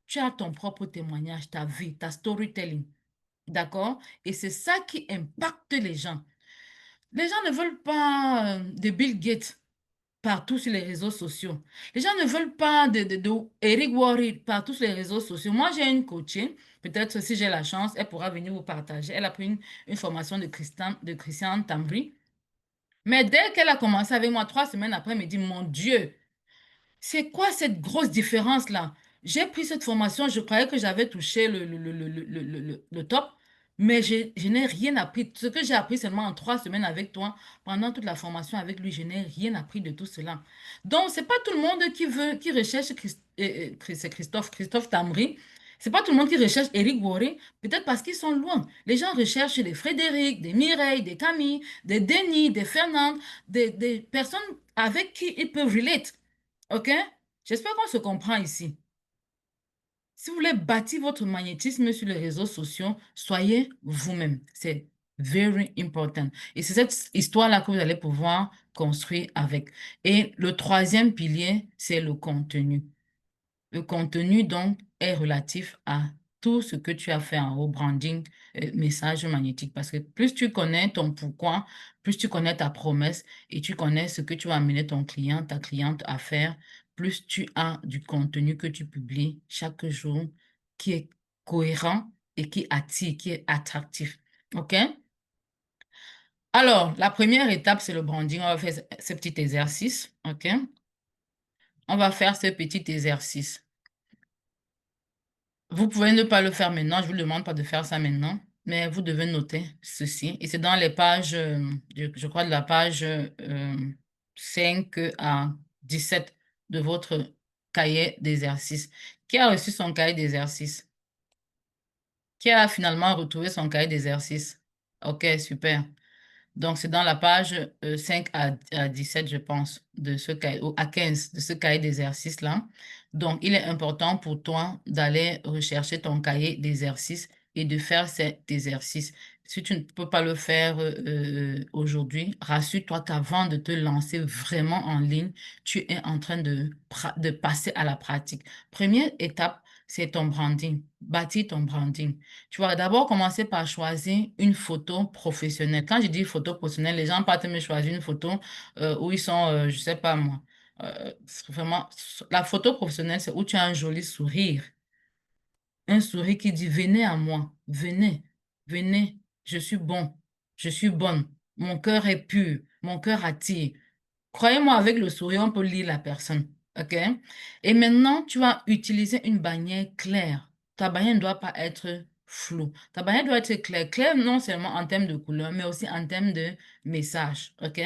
Tu as ton propre témoignage, ta vie, ta storytelling. D'accord? Et c'est ça qui impacte les gens. Les gens ne veulent pas de Bill Gates partout sur les réseaux sociaux. Les gens ne veulent pas de Eric Worre partout sur les réseaux sociaux. Moi, j'ai une coachée. Peut-être si j'ai la chance, elle pourra venir vous partager. Elle a pris une formation de Christian Tambry. Mais dès qu'elle a commencé avec moi, 3 semaines après, elle me dit, mon Dieu, c'est quoi cette grosse différence-là? J'ai pris cette formation, je croyais que j'avais touché le top, mais je n'ai rien appris. Ce que j'ai appris seulement en 3 semaines avec toi, pendant toute la formation avec lui, je n'ai rien appris de tout cela. Donc, c'est pas tout le monde qui recherche c'est Christophe Tamri. C'est pas tout le monde qui recherche Eric Worre, peut-être parce qu'ils sont loin. Les gens recherchent des Frédéric, des Mireille, des Camille, des Denis, des Fernand, des personnes avec qui ils peuvent relate. OK? J'espère qu'on se comprend ici. Si vous voulez bâtir votre magnétisme sur les réseaux sociaux, soyez vous-même. C'est very important. Et c'est cette histoire-là que vous allez pouvoir construire avec. Et le troisième pilier, c'est le contenu. Le contenu, donc, est relatif à tout ce que tu as fait en haut, branding, message magnétique. Parce que plus tu connais ton pourquoi, plus tu connais ta promesse et tu connais ce que tu vas amener ton client, ta cliente à faire, plus tu as du contenu que tu publies chaque jour qui est cohérent et qui attire, qui est attractif. OK? Alors, la première étape, c'est le branding. On va faire ce petit exercice. OK? On va faire ce petit exercice. Vous pouvez ne pas le faire maintenant, je ne vous demande pas de faire ça maintenant, mais vous devez noter ceci. Et c'est dans les pages, je crois, de la page 5 à 17 de votre cahier d'exercice. Qui a reçu son cahier d'exercice? Qui a finalement retrouvé son cahier d'exercice? Ok, super. Donc, c'est dans la page 5 à 17, je pense, de ce cahier, ou à 15 de ce cahier d'exercice-là. Donc, il est important pour toi d'aller rechercher ton cahier d'exercice et de faire cet exercice. Si tu ne peux pas le faire aujourd'hui, rassure-toi qu'avant de te lancer vraiment en ligne, tu es en train de passer à la pratique. Première étape, c'est ton branding. Bâtir ton branding. Tu vas d'abord commencer par choisir une photo professionnelle. Quand je dis photo professionnelle, les gens partent me choisir une photo où ils sont, je sais pas moi. C'est vraiment, la photo professionnelle, c'est où tu as un joli sourire. Un sourire qui dit, venez à moi, venez, venez, je suis bon, je suis bonne, mon cœur est pur, mon cœur attire. Croyez-moi, avec le sourire, on peut lire la personne. OK? Et maintenant, tu vas utiliser une bannière claire. Ta bannière ne doit pas être floue. Ta bannière doit être claire. Claire non seulement en termes de couleur, mais aussi en termes de message. OK?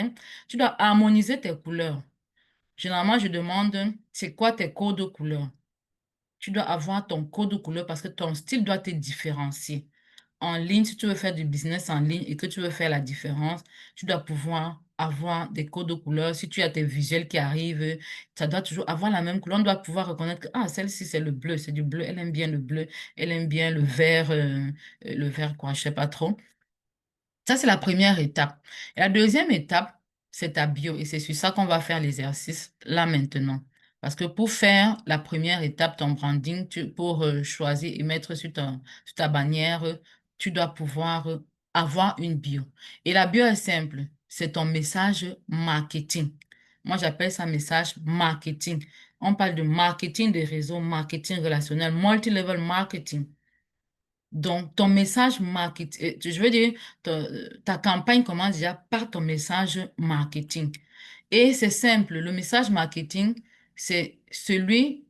Tu dois harmoniser tes couleurs. Généralement, je demande, c'est quoi tes codes de couleurs? Tu dois avoir ton code de couleur parce que ton style doit te différencier. En ligne, si tu veux faire du business en ligne et que tu veux faire la différence, tu dois pouvoir avoir des codes de couleur. Si tu as tes visuels qui arrivent, ça doit toujours avoir la même couleur. On doit pouvoir reconnaître que ah, celle-ci, c'est le bleu, c'est du bleu. Elle aime bien le bleu. Elle aime bien le vert quoi, je sais pas trop. Ça, c'est la première étape. Et la deuxième étape, c'est ta bio. Et c'est sur ça qu'on va faire l'exercice là maintenant. Parce que pour faire la première étape, ton branding, pour choisir et mettre sur ta bannière, tu dois pouvoir avoir une bio. Et la bio est simple. C'est ton message marketing. Moi, j'appelle ça message marketing. On parle de marketing des réseaux, marketing relationnel, multi-level marketing. Donc, ton message marketing, je veux dire, ta campagne commence déjà par ton message marketing. Et c'est simple, le message marketing, c'est celui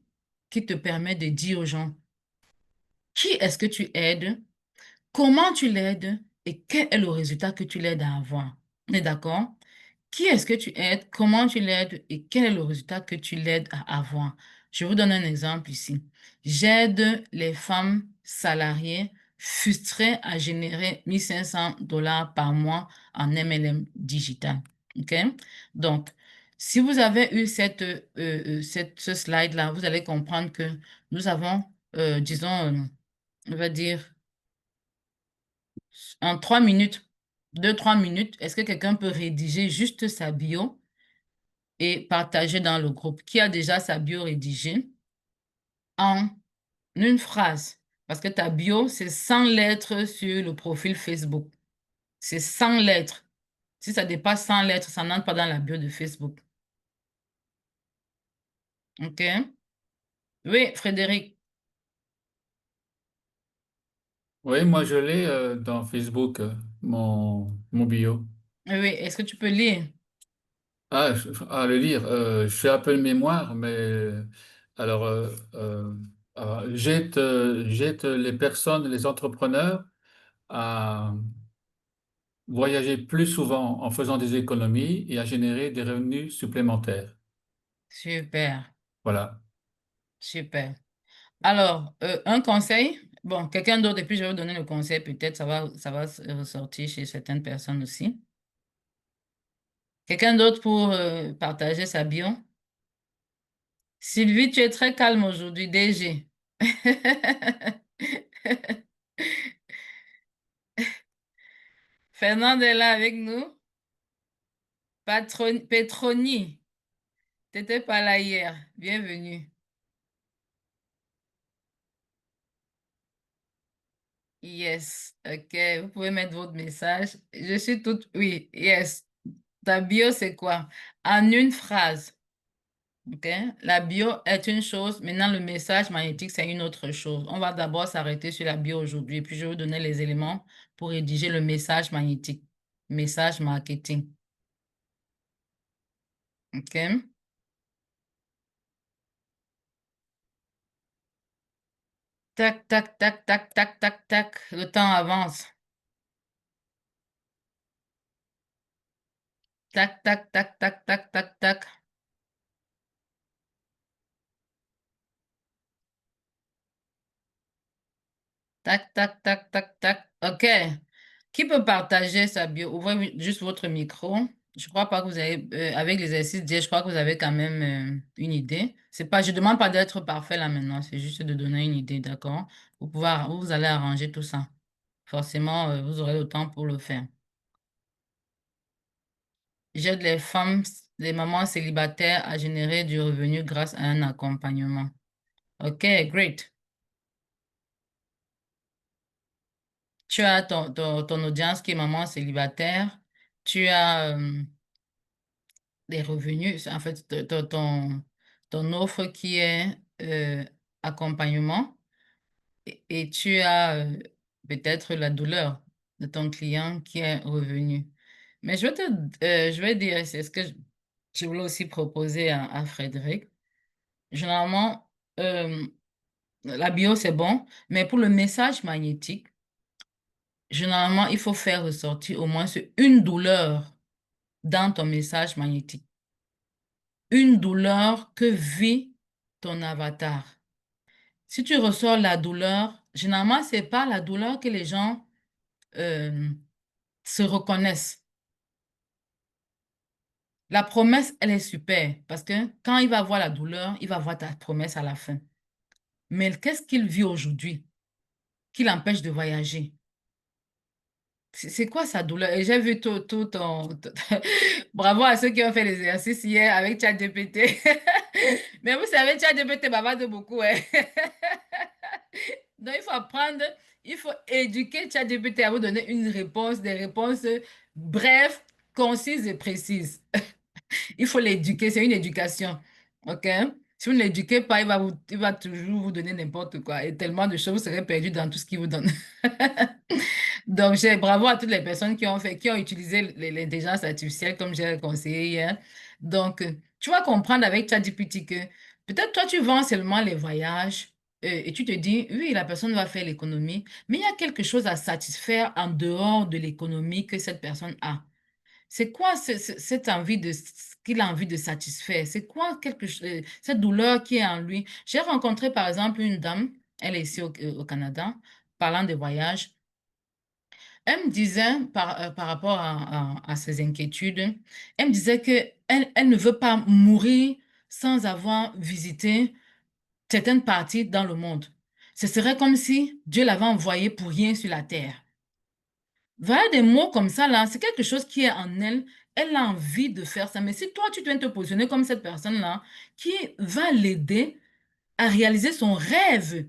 qui te permet de dire aux gens qui est-ce que tu aides, comment tu l'aides et quel est le résultat que tu l'aides à avoir. On est d'accord? Qui est-ce que tu aides, comment tu l'aides et quel est le résultat que tu l'aides à avoir. Je vous donne un exemple ici. J'aide les femmes salariées frustrées à générer 1 500 $ par mois en MLM digital. OK? Donc, si vous avez eu ce slide-là, vous allez comprendre que nous avons, disons, on va dire, en 3 minutes, 2, 3 minutes, est-ce que quelqu'un peut rédiger juste sa bio et partager dans le groupe? Qui a déjà sa bio rédigée en une phrase? Parce que ta bio, c'est 100 lettres sur le profil Facebook. C'est 100 lettres. Si ça dépasse 100 lettres, ça n'entre pas dans la bio de Facebook. OK? Oui, Frédéric. Oui, moi je l'ai dans Facebook, mon bio. Oui, oui. Est-ce que tu peux lire? À le lire, je fais un peu de mémoire, mais alors, j'aide les personnes, les entrepreneurs à voyager plus souvent en faisant des économies et à générer des revenus supplémentaires. Super, Voilà. super. Alors, un conseil? Bon, quelqu'un d'autre, et puis je vais vous donner le conseil, peut-être ça va se ressortir chez certaines personnes aussi. Quelqu'un d'autre pour partager sa bio? Sylvie, tu es très calme aujourd'hui, DG. Fernande est là avec nous. Petroni, t'étais pas là hier. Bienvenue. Yes, ok. Vous pouvez mettre votre message. Je suis toute... Oui, yes. Ta bio, c'est quoi? En une phrase. OK? La bio est une chose, maintenant le message magnétique, c'est une autre chose. On va d'abord s'arrêter sur la bio aujourd'hui, puis je vais vous donner les éléments pour rédiger le message magnétique, message marketing. OK? Tac, tac, tac, tac, tac, tac, tac. Le temps avance. Tac, tac, tac, tac, tac, tac, tac. Tac, tac, tac, tac, tac. OK. Qui peut partager sa bio? Ouvrez juste votre micro. Je crois pas que vous avez, avec l'exercice d'hier, je crois que vous avez quand même une idée. C'est pas, je demande pas d'être parfait là maintenant, c'est juste de donner une idée, d'accord? Vous allez arranger tout ça. Forcément, vous aurez le temps pour le faire. J'aide les femmes, les mamans célibataires à générer du revenu grâce à un accompagnement. OK, great. Tu as ton audience qui est maman célibataire. Tu as des revenus, en fait, ton offre qui est accompagnement. Et tu as peut-être la douleur de ton client qui est revenu. Mais je vais dire, c'est ce que je voulais aussi proposer à Frédéric. Généralement, euh, la bio, c'est bon, mais pour le message magnétique, généralement, il faut faire ressortir au moins une douleur dans ton message magnétique. Une douleur que vit ton avatar. Si tu ressors la douleur, généralement, c'est pas la douleur que les gens euh, se reconnaissent. La promesse, elle est super parce que quand il va voir la douleur, il va voir ta promesse à la fin. Mais qu'est-ce qu'il vit aujourd'hui qui l'empêche de voyager? C'est quoi sa douleur? Et j'ai vu tout Bravo à ceux qui ont fait l'exercice hier avec ChatGPT. Mais vous savez, ChatGPT bavarde beaucoup, hein. Donc, il faut apprendre, il faut éduquer ChatGPT à vous donner une réponse, des réponses brèves, concises et précises. Il faut l'éduquer, c'est une éducation. OK? Si vous ne l'éduquez pas, il va toujours vous donner n'importe quoi. Et tellement de choses, vous serez perdu dans tout ce qu'il vous donne. Donc, bravo à toutes les personnes qui ont utilisé l'intelligence artificielle comme j'ai conseillé hier. Donc, tu vas comprendre avec ChatGPT que peut-être toi, tu vends seulement les voyages et tu te dis, oui, la personne va faire l'économie, mais il y a quelque chose à satisfaire en dehors de l'économie que cette personne a. C'est quoi cette envie qu'il a envie de satisfaire? C'est quoi cette douleur qui est en lui? J'ai rencontré par exemple une dame, elle est ici au Canada, parlant de voyage. Elle me disait par rapport à ses inquiétudes, elle me disait que elle ne veut pas mourir sans avoir visité certaines parties dans le monde. Ce serait comme si Dieu l'avait envoyé pour rien sur la terre. Voilà des mots comme ça, là, c'est quelque chose qui est en elle. Elle a envie de faire ça. Mais si toi, tu viens te positionner comme cette personne-là, qui va l'aider à réaliser son rêve,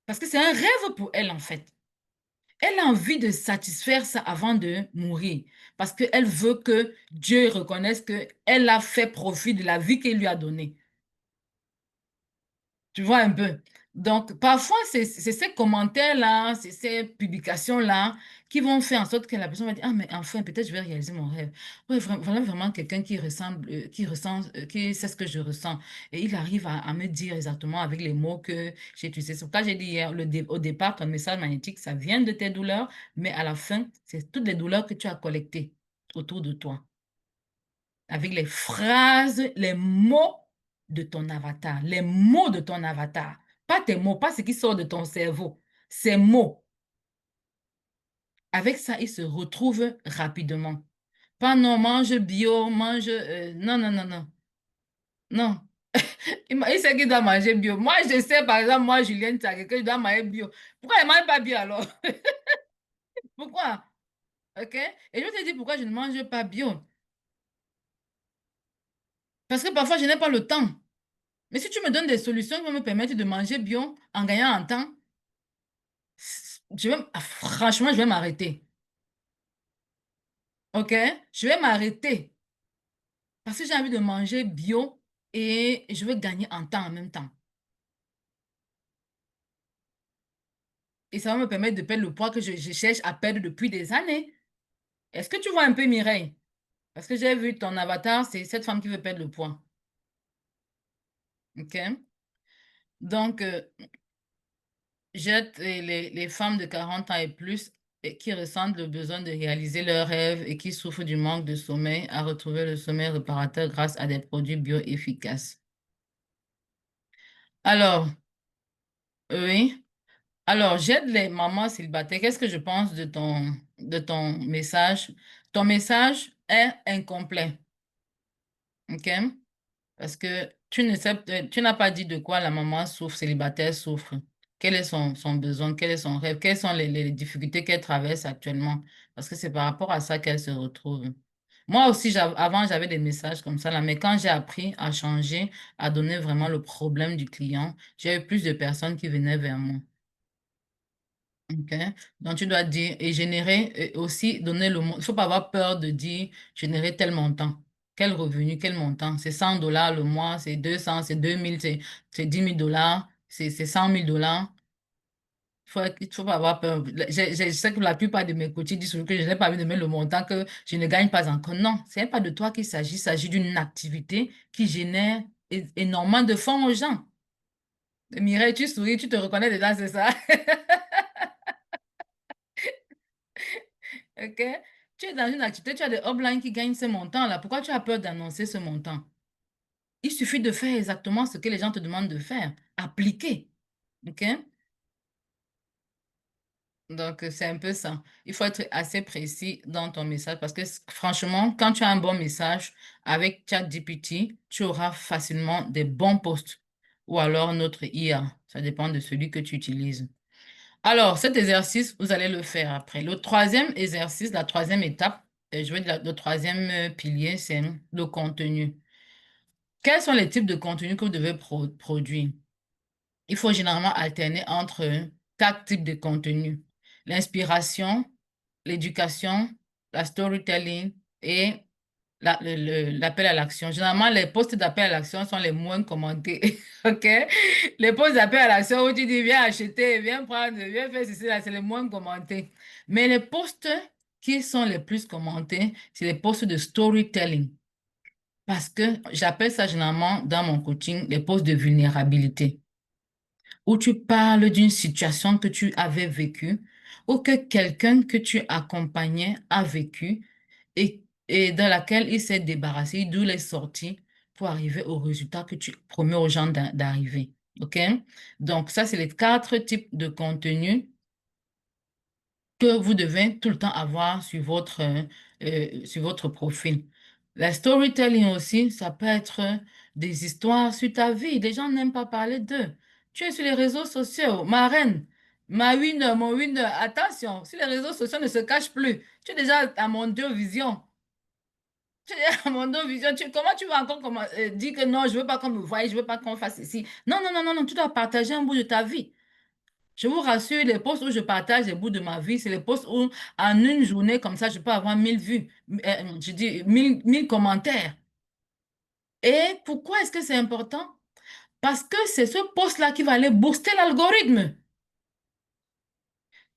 parce que c'est un rêve pour elle, en fait. Elle a envie de satisfaire ça avant de mourir, parce qu'elle veut que Dieu reconnaisse qu'elle a fait profit de la vie qu'il lui a donnée. Tu vois un peu. Donc, parfois, c'est ces commentaires-là, c'est ces publications-là qui vont faire en sorte que la personne va dire, ah, mais enfin, peut-être je vais réaliser mon rêve. Ouais, voilà vraiment quelqu'un qui ressemble, qui ressent, qui sait ce que je ressens. Et il arrive à me dire exactement avec les mots que j'ai utilisés. C'est pourquoi j'ai dit hier, au départ, ton message magnétique, ça vient de tes douleurs, mais à la fin, c'est toutes les douleurs que tu as collectées autour de toi avec les phrases, les mots de ton avatar, les mots de ton avatar. Pas tes mots, pas ce qui sort de ton cerveau. Ces mots. Avec ça, il se retrouve rapidement. Pas non, mange bio, mange... non, non, non, non. Non. Il sait qu'il doit manger bio. Moi, je sais, par exemple, moi, Julienne, que je dois manger bio. Pourquoi elle ne mange pas bio alors? Pourquoi? OK? Et je te dis pourquoi je ne mange pas bio. Parce que parfois, je n'ai pas le temps. Mais si tu me donnes des solutions qui vont me permettre de manger bio en gagnant en temps, franchement, je vais m'arrêter. OK? Je vais m'arrêter parce que j'ai envie de manger bio et je veux gagner en temps en même temps. Et ça va me permettre de perdre le poids que je cherche à perdre depuis des années. Est-ce que tu vois un peu Mireille? Parce que j'ai vu ton avatar, c'est cette femme qui veut perdre le poids. OK? Donc, j'aide les femmes de 40 ans et plus et qui ressentent le besoin de réaliser leurs rêves et qui souffrent du manque de sommeil à retrouver le sommeil réparateur grâce à des produits bio-efficaces. Alors, oui. Alors, j'aide les mamans célibataires. Qu'est-ce que je pense de ton message? Ton message est incomplet. OK? Parce que tu n'as pas dit de quoi la maman souffre, célibataire souffre. Quel est son besoin, quel est son rêve, quelles sont les difficultés qu'elle traverse actuellement. Parce que c'est par rapport à ça qu'elle se retrouve. Moi aussi, avant, j'avais des messages comme ça, là, mais quand j'ai appris à changer, à donner vraiment le problème du client, j'ai eu plus de personnes qui venaient vers moi. OK? Donc, tu dois dire et générer aussi, donner le montant. Il ne faut pas avoir peur de dire générer tel montant. Quel revenu, quel montant? C'est 100 dollars le mois, c'est 200, c'est 2000, c'est 10 000 dollars, c'est 100 000 dollars. Il faut pas avoir peur. Je sais que la plupart de mes coachs disent toujours que je n'ai pas envie de mettre le montant que je ne gagne pas encore. Non, ce n'est pas de toi qu'il s'agit, il s'agit d'une activité qui génère énormément de fonds aux gens. Mireille, tu souris, tu te reconnais dedans, c'est ça? OK? Tu es dans une activité, tu as des uplines qui gagnent ce montant-là. Pourquoi tu as peur d'annoncer ce montant? Il suffit de faire exactement ce que les gens te demandent de faire. Appliquer. OK? Donc, c'est un peu ça. Il faut être assez précis dans ton message parce que franchement, quand tu as un bon message avec ChatGPT, tu auras facilement des bons posts ou alors notre IA. Ça dépend de celui que tu utilises. Alors, cet exercice, vous allez le faire après. Le troisième exercice, la troisième étape, je veux dire, le troisième pilier, c'est le contenu. Quels sont les types de contenus que vous devez produire? Il faut généralement alterner entre quatre types de contenus. L'inspiration, l'éducation, la storytelling et l'appel à l'action. Généralement, les posts d'appel à l'action sont les moins commentés. OK? Les posts d'appel à l'action où tu dis viens acheter, viens prendre, viens faire ceci, là, c'est les moins commentés. Mais les posts qui sont les plus commentés, c'est les posts de storytelling. Parce que j'appelle ça généralement dans mon coaching les posts de vulnérabilité où tu parles d'une situation que tu avais vécue ou que quelqu'un que tu accompagnais a vécu et dans laquelle il s'est débarrassé, d'où il est sorti pour arriver au résultat que tu promets aux gens d'arriver. OK? Donc, ça, c'est les quatre types de contenus que vous devez tout le temps avoir sur votre profil. La storytelling aussi, ça peut être des histoires sur ta vie. Les gens n'aiment pas parler d'eux. Tu es sur les réseaux sociaux, ma reine, ma winner, mon winner. Attention, si les réseaux sociaux ne se cachent plus, tu es déjà à mon Dieu vision. Tu es déjà à mon Dieu vision. Comment tu vas encore dire que non, je veux pas qu'on me voie, je veux pas qu'on fasse ceci. Non, non, non, non, non, tu dois partager un bout de ta vie. Je vous rassure, les posts où je partage les bouts de ma vie, c'est les posts où, en une journée comme ça, je peux avoir 1000 vues, je dis 1000 commentaires. Et pourquoi est-ce que c'est important? Parce que c'est ce post-là qui va aller booster l'algorithme.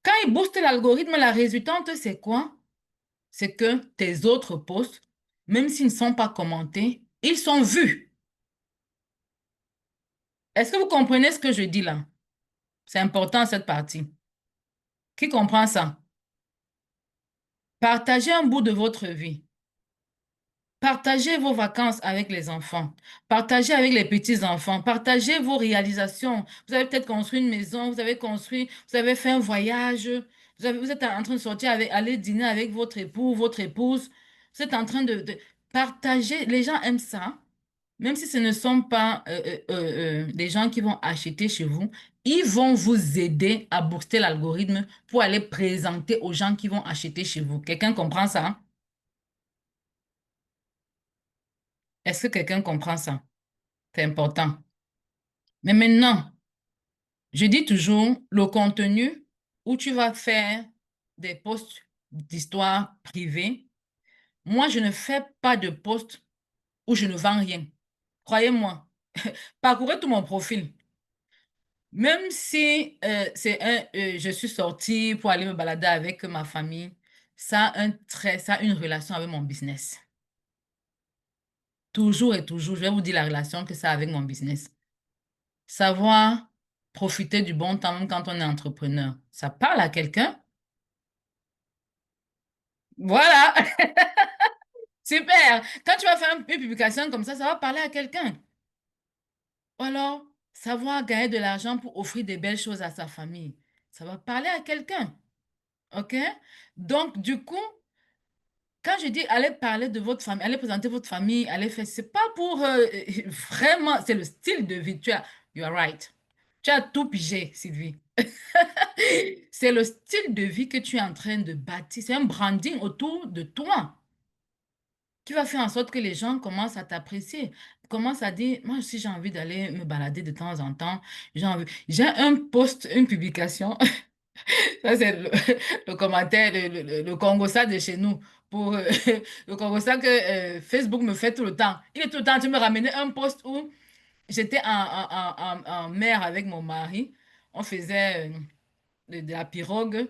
Quand il booste l'algorithme, la résultante, c'est quoi? C'est que tes autres posts, même s'ils ne sont pas commentés, ils sont vus. Est-ce que vous comprenez ce que je dis là? C'est important cette partie. Qui comprend ça? Partagez un bout de votre vie. Partagez vos vacances avec les enfants. Partagez avec les petits-enfants. Partagez vos réalisations. Vous avez peut-être construit une maison, vous avez fait un voyage, vous êtes en train de sortir aller dîner avec votre époux, votre épouse. Vous êtes en train de partager. Les gens aiment ça. Même si ce ne sont pas des gens qui vont acheter chez vous, ils vont vous aider à booster l'algorithme pour aller présenter aux gens qui vont acheter chez vous. Quelqu'un comprend ça? Est-ce que quelqu'un comprend ça? C'est important. Mais maintenant, je dis toujours le contenu où tu vas faire des posts d'histoire privée. Moi, je ne fais pas de posts où je ne vends rien. Croyez-moi, parcourez tout mon profil. Même si je suis sortie pour aller me balader avec ma famille, ça a une relation avec mon business. Toujours et toujours, je vais vous dire la relation que ça a avec mon business. Savoir profiter du bon temps même quand on est entrepreneur. Ça parle à quelqu'un? Voilà, super. Quand tu vas faire une publication comme ça va parler à quelqu'un. Ou alors, savoir gagner de l'argent pour offrir des belles choses à sa famille. Ça va parler à quelqu'un. OK? Donc, du coup, quand je dis allez parler de votre famille, allez présenter votre famille, allez faire, c'est pas pour vraiment, c'est le style de vie. You are right. Tu as tout pigé, Sylvie. C'est le style de vie que tu es en train de bâtir. C'est un branding autour de toi qui va faire en sorte que les gens commencent à t'apprécier, commencent à dire, moi aussi j'ai envie d'aller me balader de temps en temps. J'ai un post, une publication. Ça, c'est le commentaire, le Congo-ça de chez nous. Pour le Congo-ça que Facebook me fait tout le temps. Il est tout le temps en train de me ramener un post où j'étais en mer avec mon mari. On faisait de la pirogue.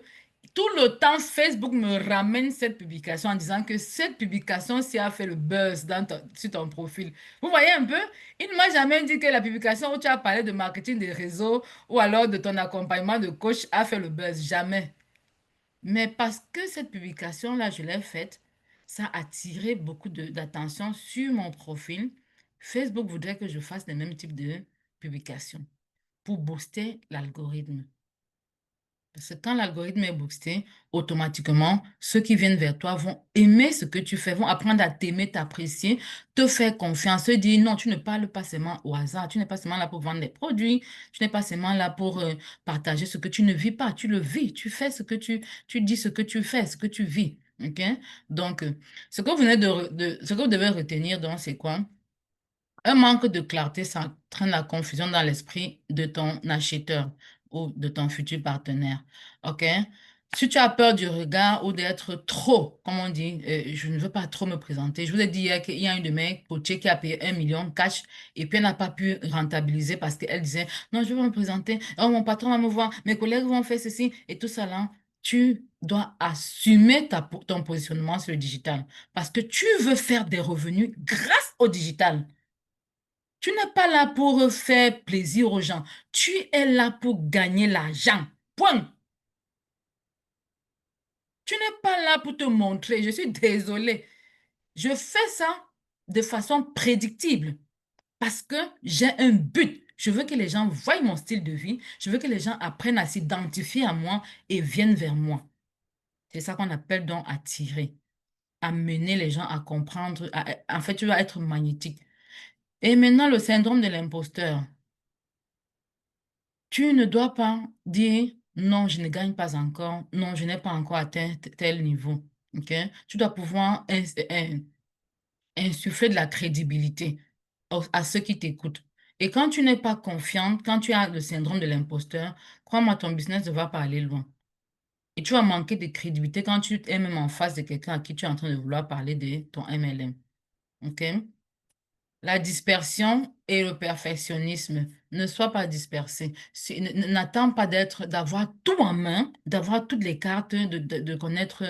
Tout le temps, Facebook me ramène cette publication en disant que cette publication-ci a fait le buzz sur ton profil. Vous voyez un peu? Il ne m'a jamais dit que la publication où tu as parlé de marketing des réseaux ou alors de ton accompagnement de coach a fait le buzz. Jamais. Mais parce que cette publication-là, je l'ai faite, ça a attiré beaucoup d'attention sur mon profil. Facebook voudrait que je fasse le même type de publication pour booster l'algorithme. Parce que quand l'algorithme est boosté, automatiquement, ceux qui viennent vers toi vont aimer ce que tu fais, vont apprendre à t'aimer, t'apprécier, te faire confiance, te dire non, tu ne parles pas seulement au hasard, tu n'es pas seulement là pour vendre des produits, tu n'es pas seulement là pour partager ce que tu ne vis pas, tu le vis, tu fais ce que tu dis, ce que tu fais, ce que tu vis. OK? Donc, ce que vous venez ce que vous devez retenir, donc, c'est quoi? Un manque de clarté, ça entraîne la confusion dans l'esprit de ton acheteur ou de ton futur partenaire. OK? Si tu as peur du regard ou d'être trop, comme on dit, je ne veux pas trop me présenter. Je vous ai dit hier qu'il y a une de mes coachées qui a payé 1 million cash et puis elle n'a pas pu rentabiliser parce qu'elle disait, non, je vais me présenter. Oh, mon patron va me voir, mes collègues vont faire ceci et tout ça là. Tu dois assumer ton positionnement sur le digital parce que tu veux faire des revenus grâce au digital. Tu n'es pas là pour faire plaisir aux gens. Tu es là pour gagner l'argent. Point. Tu n'es pas là pour te montrer. Je suis désolée. Je fais ça de façon prédictible parce que j'ai un but. Je veux que les gens voient mon style de vie. Je veux que les gens apprennent à s'identifier à moi et viennent vers moi. C'est ça qu'on appelle donc attirer, amener les gens à comprendre. En fait, tu vas être magnétique. Et maintenant, le syndrome de l'imposteur. Tu ne dois pas dire non, je ne gagne pas encore, non, je n'ai pas encore atteint tel niveau. OK? Tu dois pouvoir insuffler de la crédibilité à ceux qui t'écoutent. Et quand tu n'es pas confiante, quand tu as le syndrome de l'imposteur, crois-moi, ton business ne va pas aller loin. Et tu vas manquer de crédibilité quand tu es même en face de quelqu'un à qui tu es en train de vouloir parler de ton MLM. OK? La dispersion et le perfectionnisme. Ne sois pas dispersé. N'attends pas d'avoir tout en main, d'avoir toutes les cartes, de connaître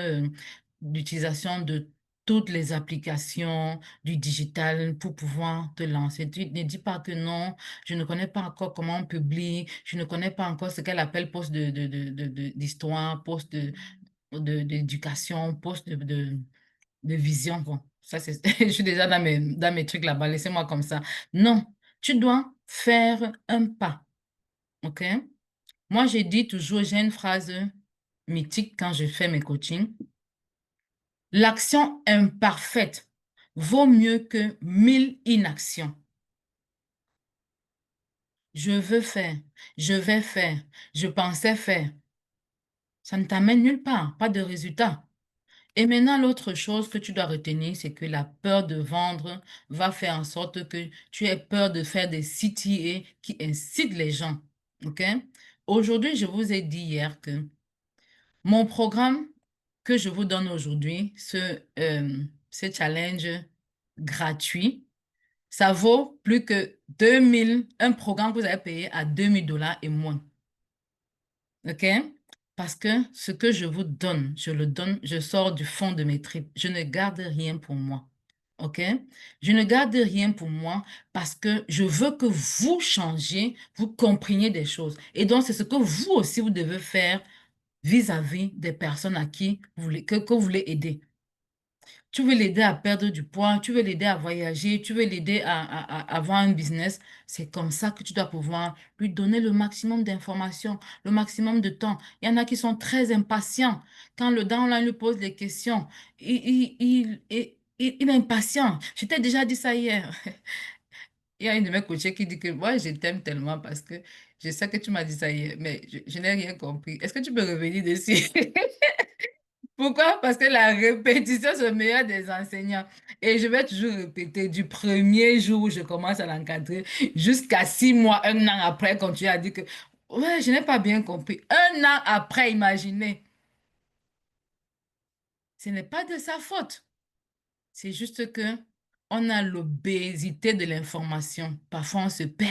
l'utilisation de toutes les applications du digital pour pouvoir te lancer. Tu ne dis pas que non, je ne connais pas encore comment on publie, je ne connais pas encore ce qu'elle appelle poste d'histoire, poste d'éducation, poste de vision. Bon, ça, c'est, je suis déjà dans mes trucs là-bas, laissez-moi comme ça. Non, tu dois faire un pas, OK? Moi, j'ai dit toujours, j'ai une phrase mythique quand je fais mes coachings. L'action imparfaite vaut mieux que 1000 inactions. Je veux faire, je vais faire, je pensais faire. Ça ne t'amène nulle part, pas de résultat. Et maintenant, l'autre chose que tu dois retenir, c'est que la peur de vendre va faire en sorte que tu aies peur de faire des CTA qui incitent les gens. OK? Aujourd'hui, je vous ai dit hier que mon programme que je vous donne aujourd'hui, ce challenge gratuit, ça vaut plus que 2000, un programme que vous avez payé à 2000 $ et moins. OK? Parce que ce que je vous donne, je le donne, je sors du fond de mes tripes. Je ne garde rien pour moi. OK? Je ne garde rien pour moi parce que je veux que vous changiez, vous compreniez des choses. Et donc, c'est ce que vous aussi, vous devez faire vis-à-vis des personnes à qui que vous voulez aider. Tu veux l'aider à perdre du poids, tu veux l'aider à voyager, tu veux l'aider à avoir un business. C'est comme ça que tu dois pouvoir lui donner le maximum d'informations, le maximum de temps. Il y en a qui sont très impatients. Quand le downline lui pose des questions, il est impatient. Je t'ai déjà dit ça hier. Il y a une de mes coachées qui dit que moi, je t'aime tellement parce que je sais que tu m'as dit ça hier, mais je n'ai rien compris. Est-ce que tu peux revenir dessus? Pourquoi? Parce que la répétition, c'est le meilleur des enseignants. Et je vais toujours répéter du premier jour où je commence à l'encadrer jusqu'à 6 mois, un an après, quand tu as dit que Ouais, je n'ai pas bien compris. Un an après, imaginez. Ce n'est pas de sa faute. C'est juste que on a l'obésité de l'information. Parfois, on se perd.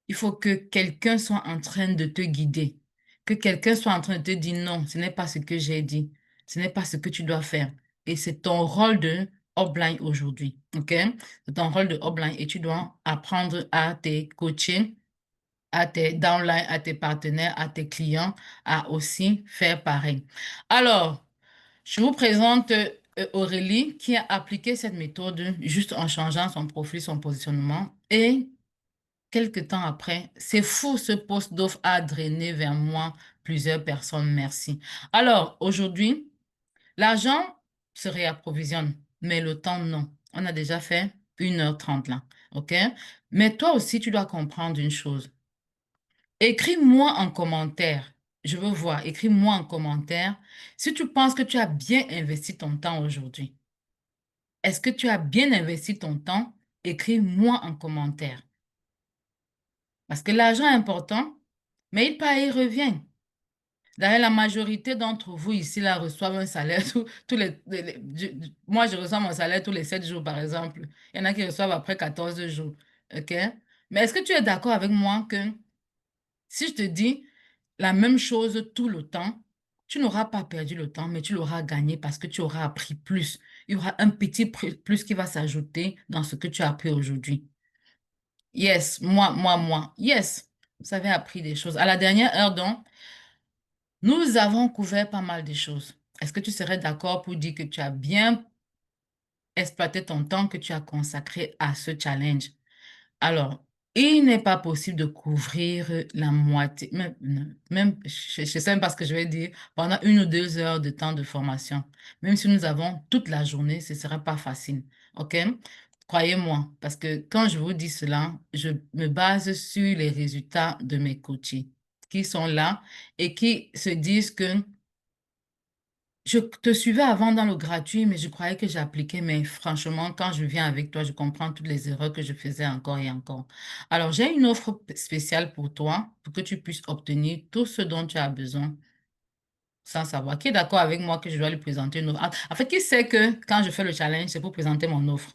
Il faut que quelqu'un soit en train de te guider, que quelqu'un soit en train de te dire non, ce n'est pas ce que j'ai dit, ce n'est pas ce que tu dois faire. Et c'est ton rôle de upline aujourd'hui, ok? C'est ton rôle de upline et tu dois apprendre à tes coachés, à tes downline, à tes partenaires, à tes clients, à aussi faire pareil. Alors, je vous présente Aurélie qui a appliqué cette méthode juste en changeant son profil, son positionnement et quelque temps après, c'est fou, ce poste d'offre a drainé vers moi plusieurs personnes, merci. Alors, aujourd'hui, l'argent se réapprovisionne, mais le temps, non. On a déjà fait 1h30 là, OK? Mais toi aussi, tu dois comprendre une chose. Écris-moi en commentaire. Je veux voir, écris-moi en commentaire si tu penses que tu as bien investi ton temps aujourd'hui. Est-ce que tu as bien investi ton temps? Écris-moi en commentaire. Parce que l'argent est important, mais il part et il revient. D'ailleurs, la majorité d'entre vous ici là reçoivent un salaire tous moi, je reçois mon salaire tous les 7 jours, par exemple. Il y en a qui reçoivent après 14 jours. OK? Mais est-ce que tu es d'accord avec moi que si je te dis la même chose tout le temps, tu n'auras pas perdu le temps, mais tu l'auras gagné parce que tu auras appris plus. Il y aura un petit plus qui va s'ajouter dans ce que tu as appris aujourd'hui. Yes, moi. Yes, vous avez appris des choses. À la dernière heure, donc, nous avons couvert pas mal de choses. Est-ce que tu serais d'accord pour dire que tu as bien exploité ton temps que tu as consacré à ce challenge? Alors, il n'est pas possible de couvrir la moitié, je ne sais même pas ce que je vais dire, pendant 1 ou 2 heures de temps de formation. Même si nous avons toute la journée, ce ne sera pas facile. OK? Croyez-moi, parce que quand je vous dis cela, je me base sur les résultats de mes coachés qui sont là et qui se disent que je te suivais avant dans le gratuit, mais je croyais que j'appliquais. Mais franchement, quand je viens avec toi, je comprends toutes les erreurs que je faisais encore et encore. Alors, j'ai une offre spéciale pour toi, pour que tu puisses obtenir tout ce dont tu as besoin sans savoir. Qui est d'accord avec moi que je dois lui présenter une offre? En fait, qui sait que quand je fais le challenge, c'est pour présenter mon offre?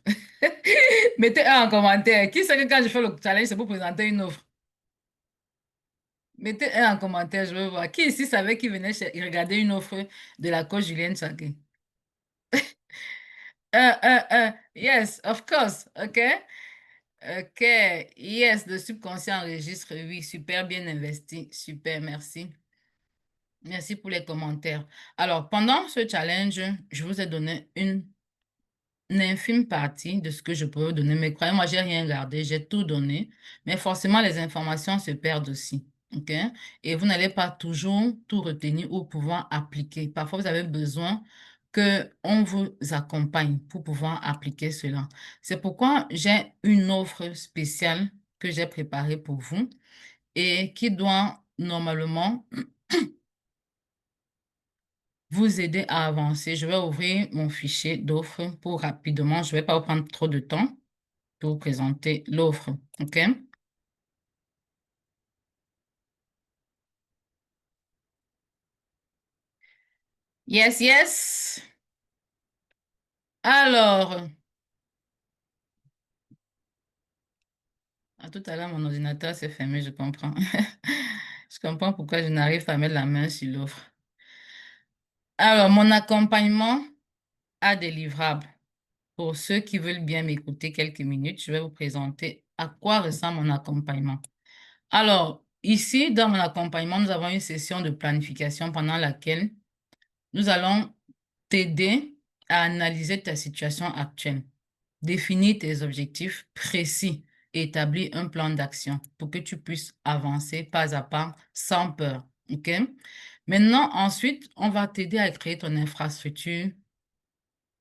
Mettez un en commentaire. Qui sait que quand je fais le challenge, c'est pour présenter une offre? Mettez un en commentaire, je veux voir. Qui ici savait qu'il venait regarder une offre de la coach Julienne Chaké? Yes, of course. OK? OK. Yes, le subconscient enregistre. Oui, super bien investi. Super, merci. Merci pour les commentaires. Alors, pendant ce challenge, je vous ai donné une infime partie de ce que je peux vous donner. Mais croyez-moi, j'ai rien gardé, j'ai tout donné. Mais forcément, les informations se perdent aussi. OK? Et vous n'allez pas toujours tout retenir ou pouvoir appliquer. Parfois, vous avez besoin qu'on vous accompagne pour pouvoir appliquer cela. C'est pourquoi j'ai une offre spéciale que j'ai préparée pour vous et qui doit normalement vous aider à avancer. Je vais ouvrir mon fichier d'offres pour rapidement, je ne vais pas vous prendre trop de temps pour vous présenter l'offre. OK? Yes, yes. Alors, à tout à l'heure, mon ordinateur s'est fermé, je comprends. Je comprends pourquoi je n'arrive pas à mettre la main sur l'offre. Alors, mon accompagnement à des livrables. Pour ceux qui veulent bien m'écouter quelques minutes, je vais vous présenter à quoi ressemble mon accompagnement. Alors, ici, dans mon accompagnement, nous avons une session de planification pendant laquelle nous allons t'aider à analyser ta situation actuelle, définir tes objectifs précis et établir un plan d'action pour que tu puisses avancer pas à pas sans peur. OK? Maintenant, ensuite, on va t'aider à créer ton infrastructure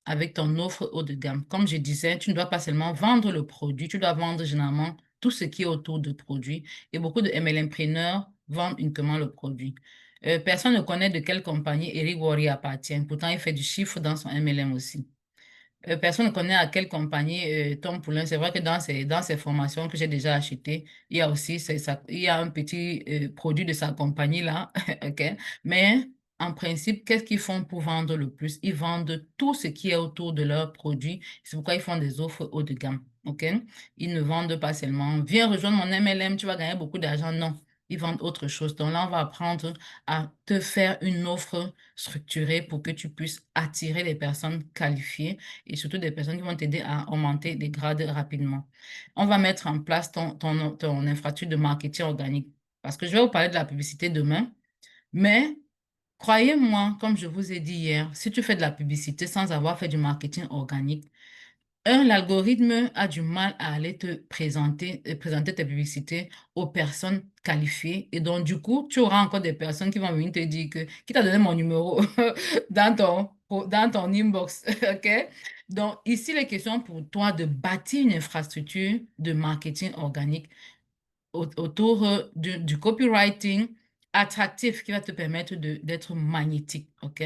avec ton offre haut de gamme. Comme je disais, tu ne dois pas seulement vendre le produit, tu dois vendre généralement tout ce qui est autour du produit. Et beaucoup de MLMpreneurs vendent uniquement le produit. Personne ne connaît de quelle compagnie Eric Worre appartient. Pourtant, il fait du chiffre dans son MLM aussi. Personne ne connaît à quelle compagnie Tom Poulain. C'est vrai que dans ces formations que j'ai déjà achetées, il y a aussi il y a un petit produit de sa compagnie là. OK? Mais en principe, qu'est-ce qu'ils font pour vendre le plus? Ils vendent tout ce qui est autour de leurs produits. C'est pourquoi ils font des offres haut de gamme. OK? Ils ne vendent pas seulement, viens rejoindre mon MLM, tu vas gagner beaucoup d'argent. Non. Ils vendent autre chose. Donc là, on va apprendre à te faire une offre structurée pour que tu puisses attirer les personnes qualifiées et surtout des personnes qui vont t'aider à augmenter les grades rapidement. On va mettre en place ton infrastructure de marketing organique parce que je vais vous parler de la publicité demain, mais croyez-moi, comme je vous ai dit hier, si tu fais de la publicité sans avoir fait du marketing organique, l'algorithme a du mal à aller présenter tes publicités aux personnes qualifiées. Et donc, du coup, tu auras encore des personnes qui vont venir te dire qui t'a donné mon numéro dans ton inbox. OK? Donc, ici, les questions pour toi de bâtir une infrastructure de marketing organique autour du copywriting attractif qui va te permettre d'être magnétique, OK?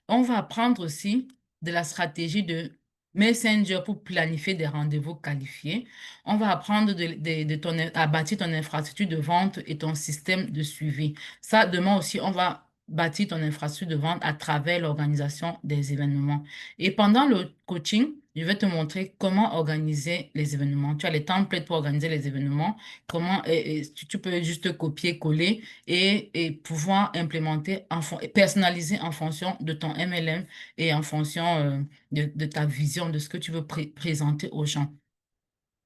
On va apprendre aussi de la stratégie de Messenger pour planifier des rendez-vous qualifiés. On va apprendre à bâtir ton infrastructure de vente et ton système de suivi. Ça, demain aussi, on va bâtir ton infrastructure de vente à travers l'organisation des événements. Et pendant le coaching, je vais te montrer comment organiser les événements. Tu as les templates pour organiser les événements. Comment tu peux juste copier-coller et pouvoir implémenter, et personnaliser en fonction de ton MLM et en fonction de ta vision, de ce que tu veux présenter aux gens.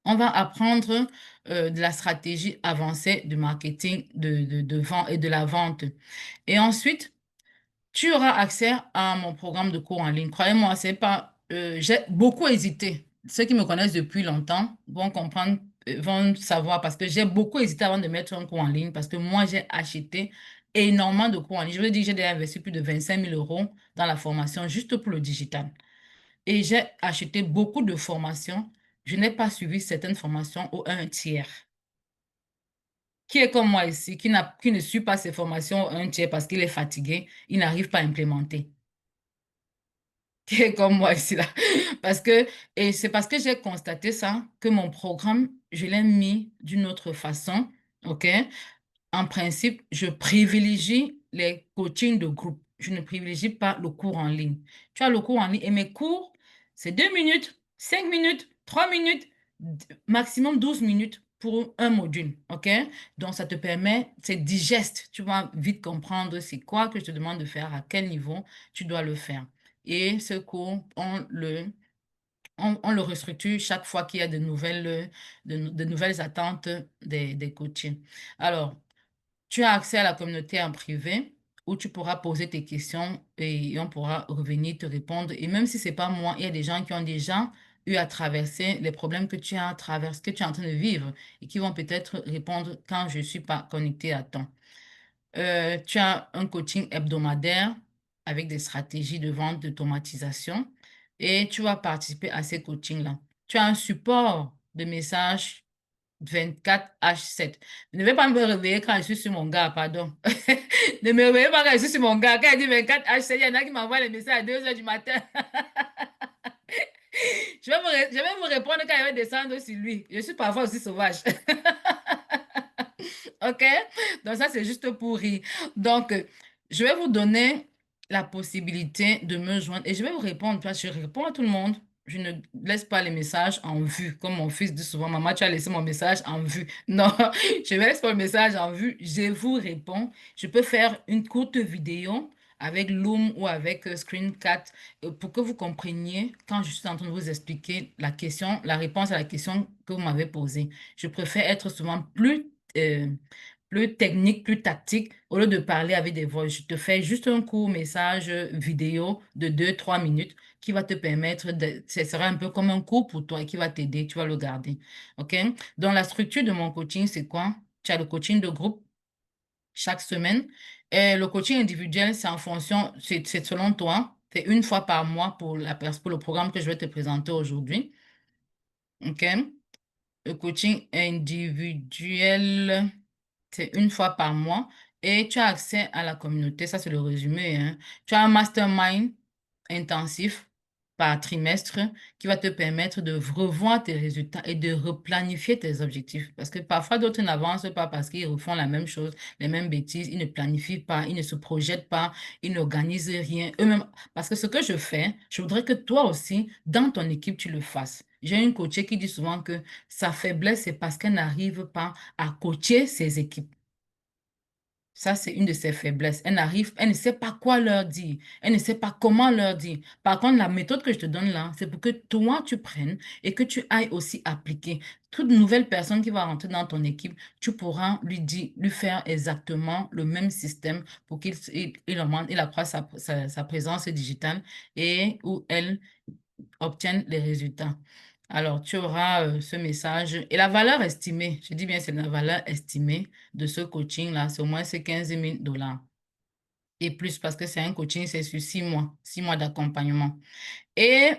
On va apprendre de la stratégie avancée de marketing, de vente et de la vente. Et ensuite, tu auras accès à mon programme de cours en ligne. Croyez-moi, c'est pas, j'ai beaucoup hésité. Ceux qui me connaissent depuis longtemps vont comprendre, vont savoir parce que j'ai beaucoup hésité avant de mettre un cours en ligne parce que moi, j'ai acheté énormément de cours en ligne. Je veux dire, j'ai déjà investi plus de 25 000 € dans la formation juste pour le digital. Et j'ai acheté beaucoup de formations. Je n'ai pas suivi certaines formations au un tiers. Qui est comme moi ici, qui ne suit pas ses formations au un tiers parce qu'il est fatigué, il n'arrive pas à implémenter. Qui est comme moi ici là. Et c'est parce que j'ai constaté ça que mon programme, je l'ai mis d'une autre façon, OK? En principe, je privilégie les coachings de groupe. Je ne privilégie pas le cours en ligne. Tu as le cours en ligne et mes cours, c'est 2 minutes, 5 minutes, 3 minutes, maximum 12 minutes pour un module. OK? Donc, ça te permet, c'est digeste. Tu vas vite comprendre c'est quoi que je te demande de faire, à quel niveau tu dois le faire. Et ce cours, on le restructure chaque fois qu'il y a de nouvelles attentes des coachings. Alors, tu as accès à la communauté en privé où tu pourras poser tes questions et on pourra revenir te répondre. Et même si c'est pas moi, il y a des gens qui ont déjà eu à traverser les problèmes que tu as traversé, que tu es en train de vivre et qui vont peut-être répondre quand je ne suis pas connectée à temps. Tu as un coaching hebdomadaire avec des stratégies de vente, d'automatisation et tu vas participer à ces coachings-là. Tu as un support de messages 24H7. Ne vais pas me réveiller quand je suis sur mon gars, pardon. Ne me réveillez pas quand je suis sur mon gars. Quand il dit 24H7, il y en a qui m'envoient les messages à 2 heures du matin. Je vais vous répondre quand il va descendre sur lui. Je suis parfois aussi sauvage. OK? Donc ça, c'est juste pour rire. Donc, je vais vous donner la possibilité de me joindre et je vais vous répondre parce que je réponds à tout le monde. Je ne laisse pas les messages en vue. Comme mon fils dit souvent, maman, tu as laissé mon message en vue. Non, je ne laisse pas le message en vue. Je vous réponds. Je peux faire une courte vidéo avec Loom ou avec Screencast pour que vous compreniez quand je suis en train de vous expliquer la question, la réponse à la question que vous m'avez posée. Je préfère être souvent plus technique, plus tactique, au lieu de parler avec des voix. Je te fais juste un court message vidéo de 2, 3 minutes qui va te permettre ce sera un peu comme un cours pour toi et qui va t'aider, tu vas le garder. OK? Donc, la structure de mon coaching, c'est quoi? Tu as le coaching de groupe chaque semaine. Et le coaching individuel, c'est en fonction, c'est selon toi. C'est une fois par mois pour le programme que je vais te présenter aujourd'hui. OK? Le coaching individuel, c'est une fois par mois et tu as accès à la communauté. Ça, c'est le résumé, hein. Tu as un mastermind intensif par trimestre qui va te permettre de revoir tes résultats et de replanifier tes objectifs. Parce que parfois, d'autres n'avancent pas parce qu'ils refont la même chose, les mêmes bêtises, ils ne planifient pas, ils ne se projettent pas, ils n'organisent rien eux-mêmes. Parce que ce que je fais, je voudrais que toi aussi, dans ton équipe, tu le fasses. J'ai une coachée qui dit souvent que sa faiblesse, c'est parce qu'elle n'arrive pas à coacher ses équipes. Ça, c'est une de ses faiblesses. Elle n'arrive, elle ne sait pas quoi leur dire. Elle ne sait pas comment leur dire. Par contre, la méthode que je te donne là, c'est pour que toi, tu prennes et que tu ailles aussi appliquer. Toute nouvelle personne qui va rentrer dans ton équipe, tu pourras lui dire, lui faire exactement le même système pour il accroisse sa présence digitale et où elle obtiennent les résultats. Alors, tu auras ce message. Et la valeur estimée, je dis bien, c'est la valeur estimée de ce coaching-là, c'est au moins ces 15 000 $. Et plus parce que c'est un coaching, c'est sur 6 mois d'accompagnement. Et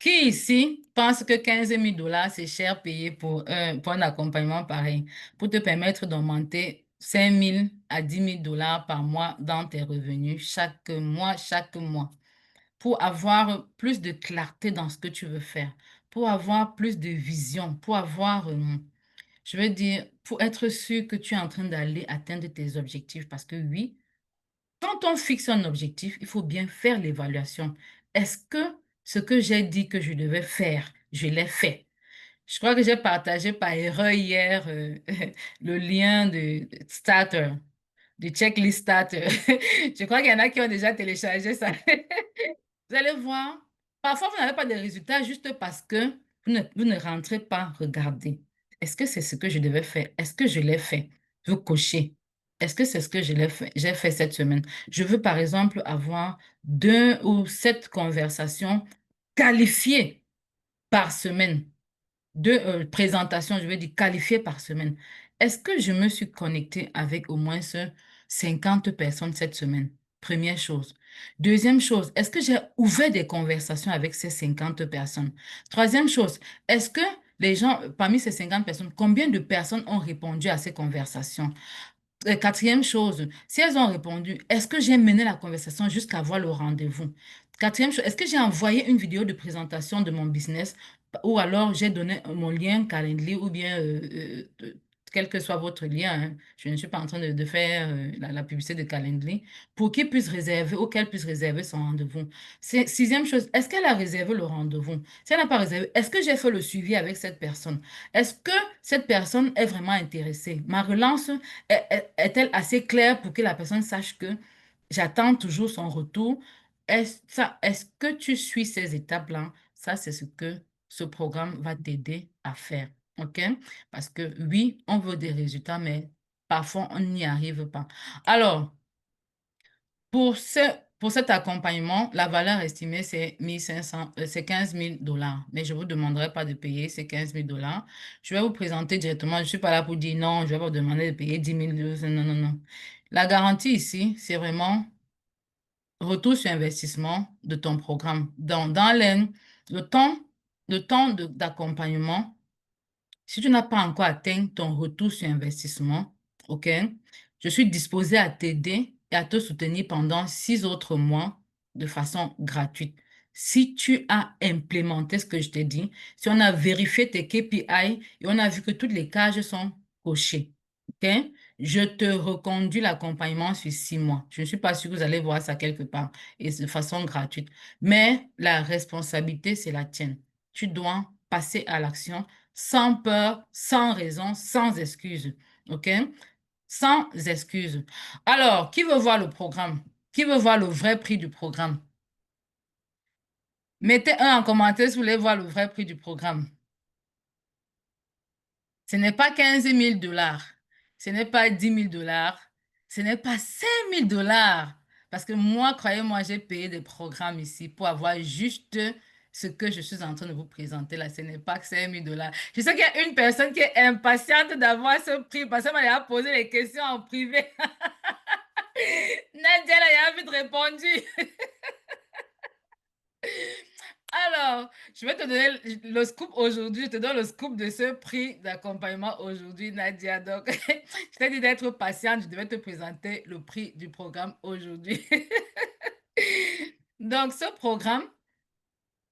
qui ici pense que 15 000 $, c'est cher payé pour un accompagnement pareil, pour te permettre d'augmenter 5 000 à 10 000 $ par mois dans tes revenus chaque mois, pour avoir plus de clarté dans ce que tu veux faire, pour avoir plus de vision, pour avoir, je veux dire, pour être sûr que tu es en train d'aller atteindre tes objectifs. Parce que oui, quand on fixe un objectif, il faut bien faire l'évaluation. Est-ce que ce que j'ai dit que je devais faire, je l'ai fait? Je crois que j'ai partagé par erreur hier le lien de Starter, du checklist Starter. Je crois qu'il y en a qui ont déjà téléchargé ça. Vous allez voir, parfois vous n'avez pas de résultats juste parce que vous ne rentrez pas regarder. Est-ce que c'est ce que je devais faire? Est-ce que je l'ai fait? Vous cochez. Est-ce que c'est ce que j'ai fait cette semaine? Je veux par exemple avoir 2 ou 7 conversations qualifiées par semaine, 2 présentations, je veux dire qualifiées par semaine. Est-ce que je me suis connectée avec au moins 50 personnes cette semaine? Première chose. Deuxième chose, est-ce que j'ai ouvert des conversations avec ces 50 personnes? Troisième chose, est-ce que les gens, parmi ces 50 personnes, combien de personnes ont répondu à ces conversations? Quatrième chose, si elles ont répondu, est-ce que j'ai mené la conversation jusqu'à avoir le rendez-vous? Quatrième chose, est-ce que j'ai envoyé une vidéo de présentation de mon business ou alors j'ai donné mon lien Calendly ou bien quel que soit votre lien, hein. Je ne suis pas en train de faire la publicité de Calendly pour qu'il puisse réserver ou qu'elle puisse réserver son rendez-vous. Sixième chose, est-ce qu'elle a réservé le rendez-vous? Si elle n'a pas réservé, est-ce que j'ai fait le suivi avec cette personne? Est-ce que cette personne est vraiment intéressée? Ma relance est-elle assez claire pour que la personne sache que j'attends toujours son retour? Est-ce que tu suis ces étapes-là? Ça, c'est ce que ce programme va t'aider à faire. OK? Parce que oui, on veut des résultats, mais parfois, on n'y arrive pas. Alors, pour ce, pour cet accompagnement, la valeur estimée, c'est 1500, c'est 15 000 $. Mais je ne vous demanderai pas de payer ces 15 000 $. Je vais vous présenter directement. Je ne suis pas là pour dire non, je vais vous demander de payer 10 000 $. Non, non, non. La garantie ici, c'est vraiment retour sur investissement de ton programme. Le temps, d'accompagnement. Si tu n'as pas encore atteint ton retour sur investissement, OK, je suis disposée à t'aider et à te soutenir pendant 6 autres mois de façon gratuite. Si tu as implémenté ce que je t'ai dit, si on a vérifié tes KPI et on a vu que toutes les cases sont cochées, OK, je te reconduis l'accompagnement sur 6 mois. Je ne suis pas sûre que vous allez voir ça quelque part et de façon gratuite. Mais la responsabilité, c'est la tienne. Tu dois passer à l'action sans peur, sans raison, sans excuse. OK? Sans excuse. Alors, qui veut voir le programme? Qui veut voir le vrai prix du programme? Mettez un en commentaire si vous voulez voir le vrai prix du programme. Ce n'est pas 15 000 $. Ce n'est pas 10 000 $. Ce n'est pas 5 000 $. Parce que moi, croyez-moi, j'ai payé des programmes ici pour avoir juste ce que je suis en train de vous présenter là. Ce n'est pas que 5 000 $. Je sais qu'il y a une personne qui est impatiente d'avoir ce prix parce qu'elle m'a déjà posé les questions en privé. Nadia, elle a vite répondu. Alors, je vais te donner le scoop aujourd'hui. Je te donne le scoop de ce prix d'accompagnement aujourd'hui, Nadia. Donc, je t'ai dit d'être patiente. Je devais te présenter le prix du programme aujourd'hui. Donc, ce programme,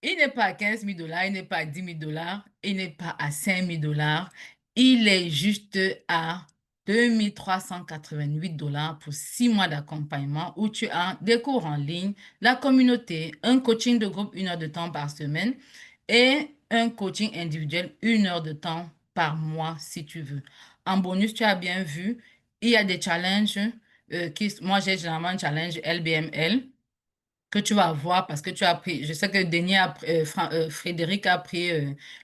Il n'est pas à 15 000 dollars, il n'est pas à 10 000 dollars, il n'est pas à 5 000 dollars. Il est juste à 2 388 dollars pour 6 mois d'accompagnement où tu as des cours en ligne, la communauté, un coaching de groupe 1 heure de temps par semaine et un coaching individuel 1 heure de temps par mois si tu veux. En bonus, tu as bien vu, il y a des challenges moi j'ai généralement un challenge LBML que tu vas avoir parce que tu as pris, je sais que Denis Frédéric a pris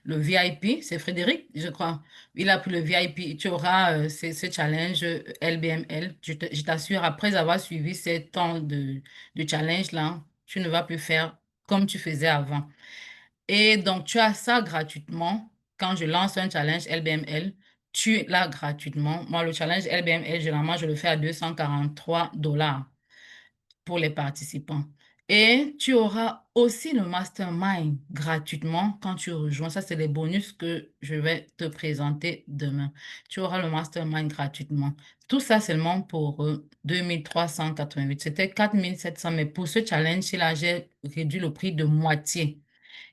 le VIP, c'est Frédéric, je crois. Il a pris le VIP. Tu auras ce challenge LBML. Je t'assure, après avoir suivi ces temps de challenge-là, tu ne vas plus faire comme tu faisais avant. Et donc, tu as ça gratuitement. Quand je lance un challenge LBML, tu l'as gratuitement. Moi, le challenge LBML, généralement, je le fais à 243 dollars pour les participants. Et tu auras aussi le mastermind gratuitement quand tu rejoins. Ça, c'est les bonus que je vais te présenter demain. Tu auras le mastermind gratuitement. Tout ça seulement pour 2 388. C'était 4 700, mais pour ce challenge-là, j'ai réduit le prix de moitié.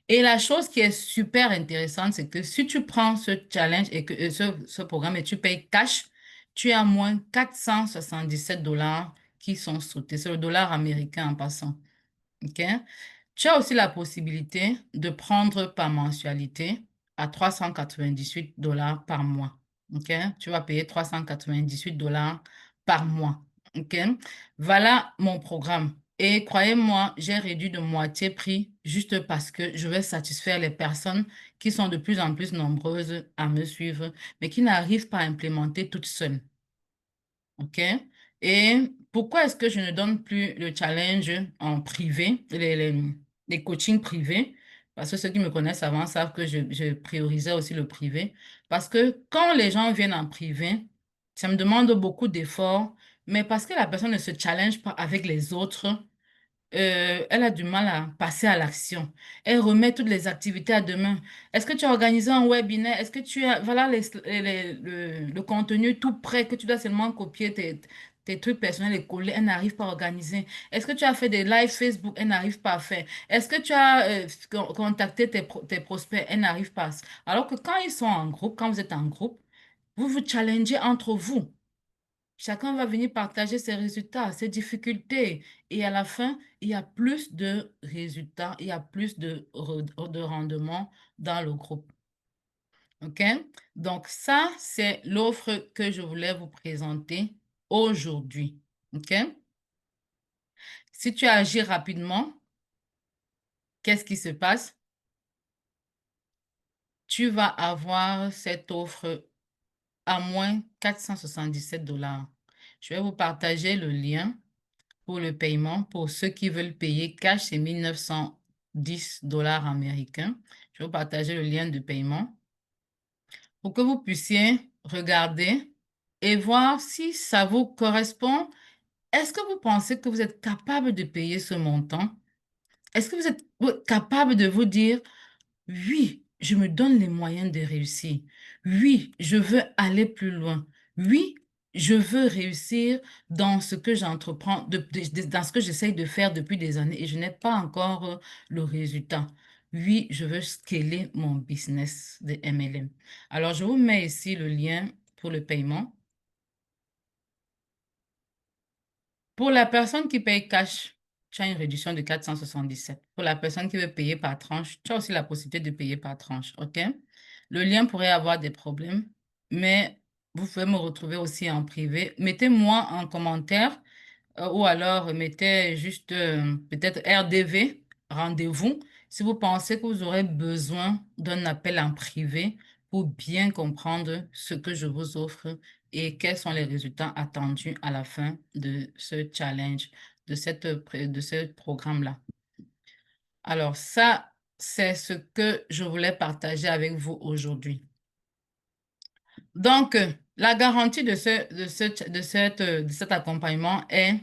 Et la chose qui est super intéressante, c'est que si tu prends ce challenge et que ce programme et tu payes cash, tu as moins 477 dollars qui sont sautés. C'est le dollar américain en passant. OK? Tu as aussi la possibilité de prendre par mensualité à 398 dollars par mois. OK? Tu vas payer 398 dollars par mois. OK? Voilà mon programme. Et croyez-moi, j'ai réduit de moitié prix juste parce que je vais satisfaire les personnes qui sont de plus en plus nombreuses à me suivre, mais qui n'arrivent pas à implémenter toutes seules. OK? Et pourquoi est-ce que je ne donne plus le challenge en privé, les coachings privés? Parce que ceux qui me connaissent avant savent que je priorisais aussi le privé. Parce que quand les gens viennent en privé, ça me demande beaucoup d'efforts, mais parce que la personne ne se challenge pas avec les autres, elle a du mal à passer à l'action. Elle remet toutes les activités à demain. Est-ce que tu as organisé un webinaire? Est-ce que tu as, voilà le contenu tout prêt que tu dois seulement copier tes trucs personnels et coller? Elle n'arrive pas à organiser. Est-ce que tu as fait des lives Facebook? Elle n'arrive pas à faire. Est-ce que tu as contacté tes prospects? Elle n'arrive pas. Alors que quand ils sont en groupe, quand vous êtes en groupe, vous vous challengez entre vous. Chacun va venir partager ses résultats, ses difficultés. Et à la fin, il y a plus de résultats, il y a plus de rendement dans le groupe. OK? Donc, ça, c'est l'offre que je voulais vous présenter aujourd'hui. OK? Si tu agis rapidement, qu'est-ce qui se passe? Tu vas avoir cette offre à moins 477 dollars. Je vais vous partager le lien pour le paiement. Pour ceux qui veulent payer cash, c'est 1910 dollars américains. Je vais vous partager le lien de paiement pour que vous puissiez regarder et voir si ça vous correspond. Est-ce que vous pensez que vous êtes capable de payer ce montant? Est-ce que vous êtes capable de vous dire, oui, je me donne les moyens de réussir. Oui, je veux aller plus loin. Oui, je veux réussir dans ce que j'entreprends, dans ce que j'essaye de faire depuis des années et je n'ai pas encore le résultat. Oui, je veux scaler mon business de MLM. Alors, je vous mets ici le lien pour le paiement. Pour la personne qui paye cash, tu as une réduction de 477. Pour la personne qui veut payer par tranche, tu as aussi la possibilité de payer par tranche. OK? Le lien pourrait avoir des problèmes, mais vous pouvez me retrouver aussi en privé. Mettez-moi en commentaire ou alors mettez juste peut-être RDV, rendez-vous, si vous pensez que vous aurez besoin d'un appel en privé pour bien comprendre ce que je vous offre et quels sont les résultats attendus à la fin de ce challenge, de ce programme-là. Alors ça, c'est ce que je voulais partager avec vous aujourd'hui. Donc, la garantie de cet accompagnement est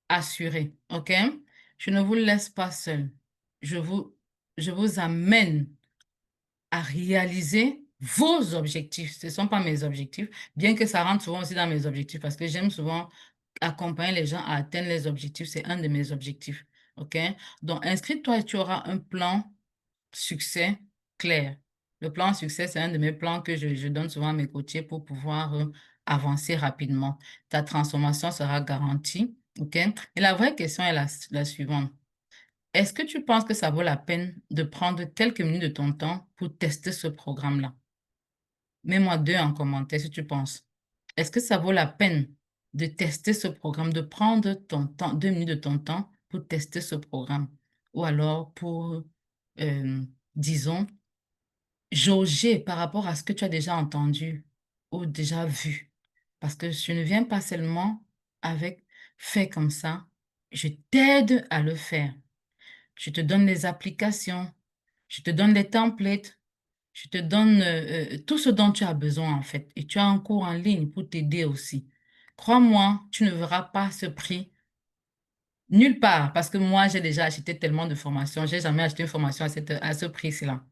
assurée, OK? Je ne vous laisse pas seul. Je vous, je vous amène à réaliser vos objectifs. Ce ne sont pas mes objectifs, bien que ça rentre souvent aussi dans mes objectifs, parce que j'aime souvent accompagner les gens à atteindre les objectifs. C'est un de mes objectifs. OK? Donc, inscris-toi et tu auras un plan succès clair. Le plan succès, c'est un de mes plans que je donne souvent à mes coachés pour pouvoir avancer rapidement. Ta transformation sera garantie, OK? Et la vraie question est la suivante. Est-ce que tu penses que ça vaut la peine de prendre quelques minutes de ton temps pour tester ce programme-là? Mets-moi deux en commentaire si tu penses. Est-ce que ça vaut la peine de tester ce programme, de prendre ton temps, 2 minutes de ton temps pour tester ce programme? Ou alors pour, disons, jauger par rapport à ce que tu as déjà entendu ou déjà vu. Parce que je ne viens pas seulement avec fais comme ça, je t'aide à le faire. Je te donne les applications, je te donne les templates, je te donne tout ce dont tu as besoin en fait. Et tu as un cours en ligne pour t'aider aussi. Crois-moi, tu ne verras pas ce prix nulle part parce que moi, j'ai déjà acheté tellement de formations. J'ai jamais acheté une formation à ce prix-là.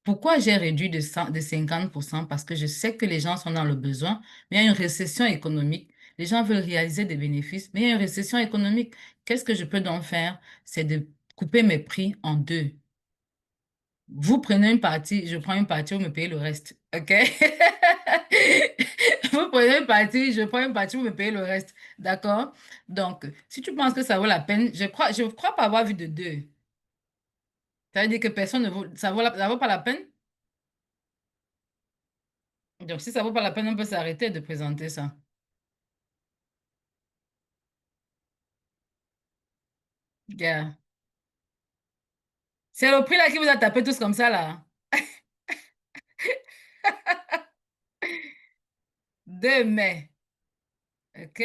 Pourquoi j'ai réduit de 50%? Parce que je sais que les gens sont dans le besoin, mais il y a une récession économique. Les gens veulent réaliser des bénéfices, mais il y a une récession économique. Qu'est-ce que je peux donc faire? C'est de couper mes prix en deux. Vous prenez une partie, je prends une partie, vous me payez le reste. OK? Vous prenez une partie, je prends une partie, vous me payez le reste. D'accord? Donc, si tu penses que ça vaut la peine, je crois pas avoir vu de deux. Ça veut dire que personne ne vaut, ça vaut pas la peine? Donc, si ça vaut pas la peine, on peut s'arrêter de présenter ça. Gars. C'est le prix là qui vous a tapé tous comme ça, là. 2 mai. OK.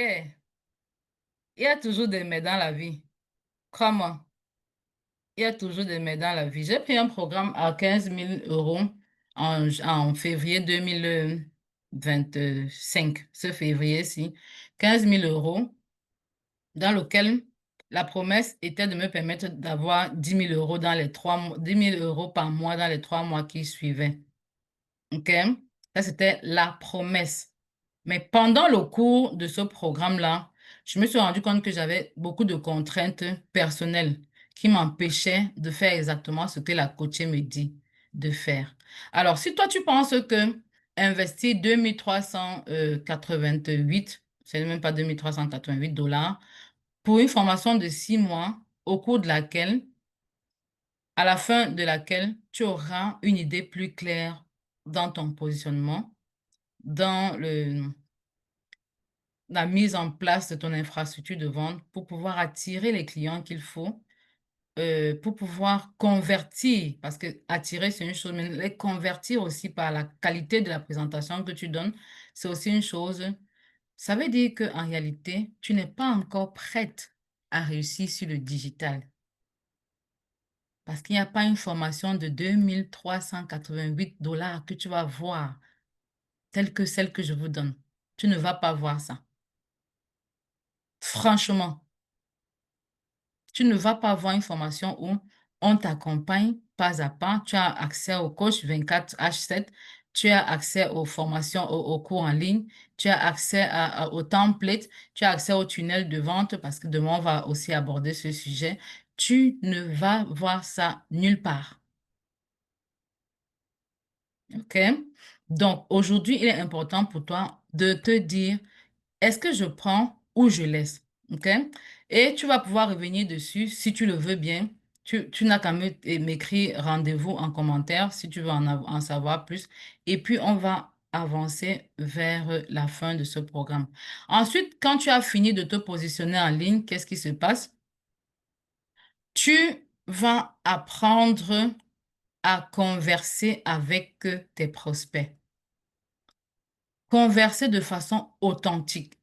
Il y a toujours des mais dans la vie. Crois-moi. Il y a toujours des mais dans la vie. J'ai pris un programme à 15 000 € en février 2025. Ce février-ci. 15 000 € dans lequel la promesse était de me permettre d'avoir 10 000 € dans les 3 mois, 10 000 € par mois dans les 3 mois qui suivaient. OK? Ça, c'était la promesse. Mais pendant le cours de ce programme-là, je me suis rendu compte que j'avais beaucoup de contraintes personnelles qui m'empêchaient de faire exactement ce que la coachée me dit de faire. Alors, si toi, tu penses que investir 2388, c'est même pas 2388 $ pour une formation de 6 mois, au cours de laquelle, à la fin de laquelle, tu auras une idée plus claire dans ton positionnement, dans la mise en place de ton infrastructure de vente pour pouvoir attirer les clients qu'il faut, pour pouvoir convertir, parce que attirer, c'est une chose, mais les convertir aussi par la qualité de la présentation que tu donnes, c'est aussi une chose. Ça veut dire qu'en réalité, tu n'es pas encore prête à réussir sur le digital. Parce qu'il n'y a pas une formation de 2388 $ que tu vas voir, telle que celle que je vous donne. Tu ne vas pas voir ça. Franchement, tu ne vas pas voir une formation où on t'accompagne pas à pas. Tu as accès au coach 24H7, tu as accès aux formations, aux cours en ligne, tu as accès au template, tu as accès au tunnel de vente parce que demain, on va aussi aborder ce sujet. Tu ne vas voir ça nulle part. OK? Donc, aujourd'hui, il est important pour toi de te dire, est-ce que je prends ou je laisse? OK? Et tu vas pouvoir revenir dessus si tu le veux bien. Tu n'as qu'à m'écrire rendez-vous en commentaire si tu veux en savoir plus. Et puis, on va avancer vers la fin de ce programme. Ensuite, quand tu as fini de te positionner en ligne, qu'est-ce qui se passe? Tu vas apprendre à converser avec tes prospects. Converser de façon authentique.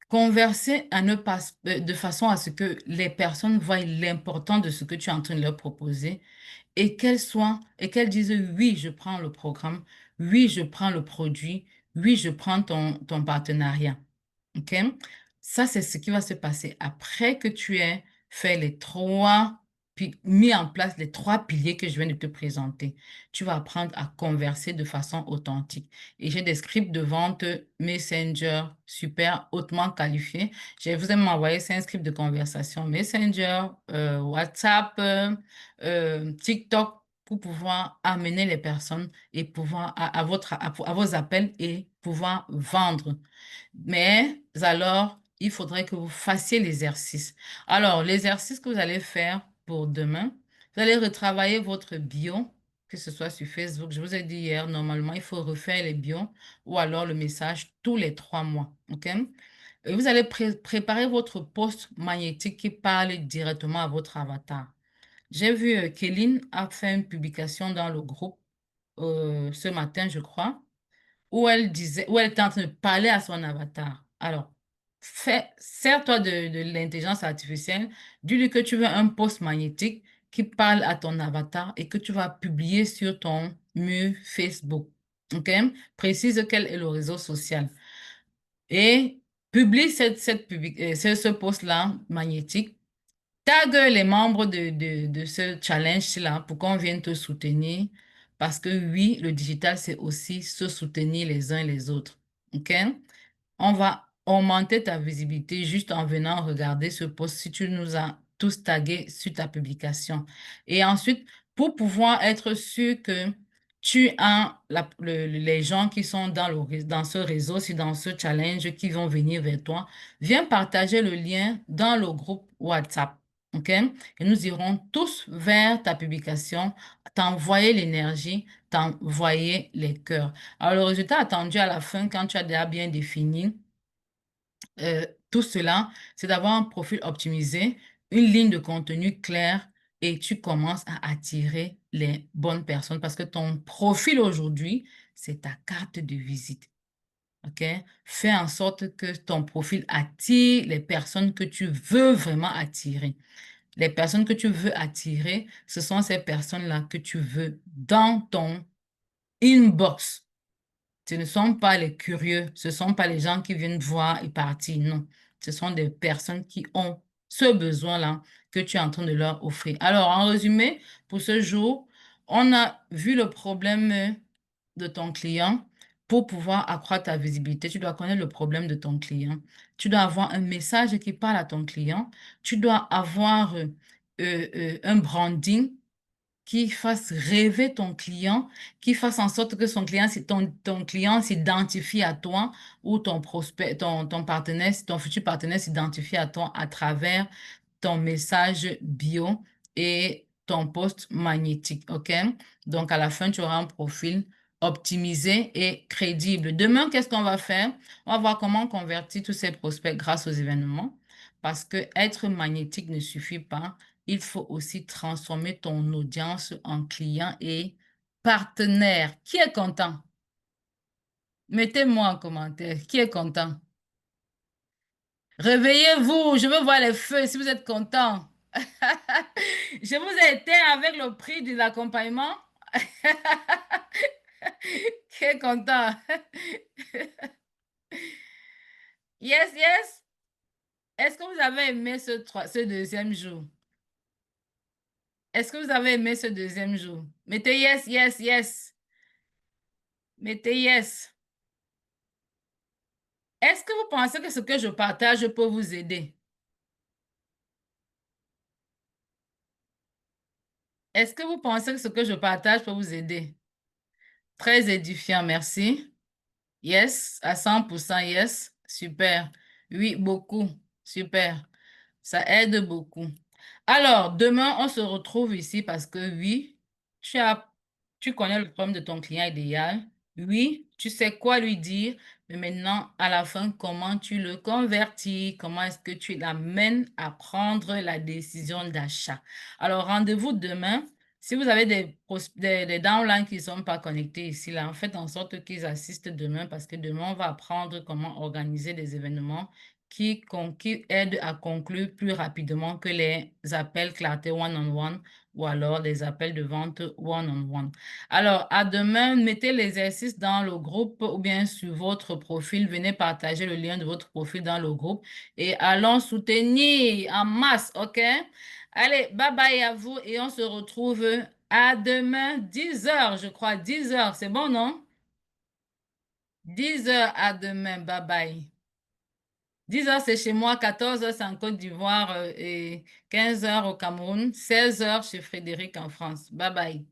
Converser à ne pas, de façon à ce que les personnes voient l'important de ce que tu es en train de leur proposer et qu'elles disent oui, je prends le programme, oui, je prends le produit, oui, je prends ton partenariat. OK? Ça, c'est ce qui va se passer après que tu aies fait les trois puis mis en place les trois piliers que je viens de te présenter. Tu vas apprendre à converser de façon authentique. Et j'ai des scripts de vente Messenger super hautement qualifiés. Je vous ai envoyé 5 scripts de conversation Messenger, WhatsApp, TikTok pour pouvoir amener les personnes et pouvoir à vos appels et pouvoir vendre. Mais alors, il faudrait que vous fassiez l'exercice. Alors, l'exercice que vous allez faire pour demain, vous allez retravailler votre bio, que ce soit sur Facebook. Je vous ai dit hier, normalement, il faut refaire les bios ou alors le message tous les 3 mois. OK? Et vous allez préparer votre post magnétique qui parle directement à votre avatar. J'ai vu Kéline a fait une publication dans le groupe ce matin, je crois où elle disait, où elle était en train de parler à son avatar. Alors, sers-toi de l'intelligence artificielle, dis-lui que tu veux un post magnétique qui parle à ton avatar et que tu vas publier sur ton mur Facebook. OK? Précise quel est le réseau social. Et publie ce post-là magnétique. Tag les membres de ce challenge-là pour qu'on vienne te soutenir. Parce que oui, le digital, c'est aussi se soutenir les uns les autres. OK? On va augmenter ta visibilité juste en venant regarder ce post si tu nous as tous tagués sur ta publication. Et ensuite, pour pouvoir être sûr que tu as les gens qui sont dans ce réseau, si dans ce challenge, qui vont venir vers toi, viens partager le lien dans le groupe WhatsApp. OK? Et nous irons tous vers ta publication, t'envoyer l'énergie, t'envoyer les cœurs. Alors, le résultat attendu à la fin, quand tu as déjà bien défini tout cela, c'est d'avoir un profil optimisé, une ligne de contenu claire et tu commences à attirer les bonnes personnes parce que ton profil aujourd'hui, c'est ta carte de visite. OK? Fais en sorte que ton profil attire les personnes que tu veux vraiment attirer. Les personnes que tu veux attirer, ce sont ces personnes-là que tu veux dans ton inbox. Ce ne sont pas les curieux, ce ne sont pas les gens qui viennent voir et partir, non. Ce sont des personnes qui ont ce besoin-là que tu es en train de leur offrir. Alors, en résumé, pour ce jour, on a vu le problème de ton client. Pour pouvoir accroître ta visibilité, tu dois connaître le problème de ton client. Tu dois avoir un message qui parle à ton client. Tu dois avoir un branding qui fasse rêver ton client, qui fasse en sorte que ton client s'identifie à toi ou ton prospect, ton partenaire, ton futur partenaire s'identifie à toi à travers ton message bio et ton post magnétique, OK? Donc, à la fin, tu auras un profil optimisé et crédible. Demain, qu'est-ce qu'on va faire? On va voir comment convertir tous ces prospects grâce aux événements parce que être magnétique ne suffit pas. Il faut aussi transformer ton audience en client et partenaire. Qui est content? Mettez-moi en commentaire. Qui est content? Réveillez-vous. Je veux voir les feux si vous êtes content. Je vous ai été avec le prix de l'accompagnement. Qui est content? Yes, yes. Est-ce que vous avez aimé ce deuxième jour? Est-ce que vous avez aimé ce deuxième jour? Mettez yes, yes, yes. Mettez yes. Est-ce que vous pensez que ce que je partage peut vous aider? Est-ce que vous pensez que ce que je partage peut vous aider? Très édifiant, merci. Yes, à 100%, yes. Super. Oui, beaucoup. Super. Ça aide beaucoup. Alors, demain, on se retrouve ici parce que oui, tu connais le problème de ton client idéal. Oui, tu sais quoi lui dire, mais maintenant, à la fin, comment tu le convertis? Comment est-ce que tu l'amènes à prendre la décision d'achat? Alors, rendez-vous demain. Si vous avez des downlines qui ne sont pas connectés ici, là, faites en sorte qu'ils assistent demain parce que demain, on va apprendre comment organiser des événements qui aident à conclure plus rapidement que les appels clarté one-on-one ou alors les appels de vente one-on-one. Alors, à demain, mettez l'exercice dans le groupe ou bien sur votre profil. Venez partager le lien de votre profil dans le groupe et allons soutenir en masse, OK? Allez, bye bye à vous et on se retrouve à demain, 10 heures, je crois. 10 heures, c'est bon, non? 10 heures à demain, bye bye. 10 heures, c'est chez moi, 14 heures, c'est en Côte d'Ivoire et 15 heures au Cameroun, 16 heures chez Frédéric en France. Bye bye.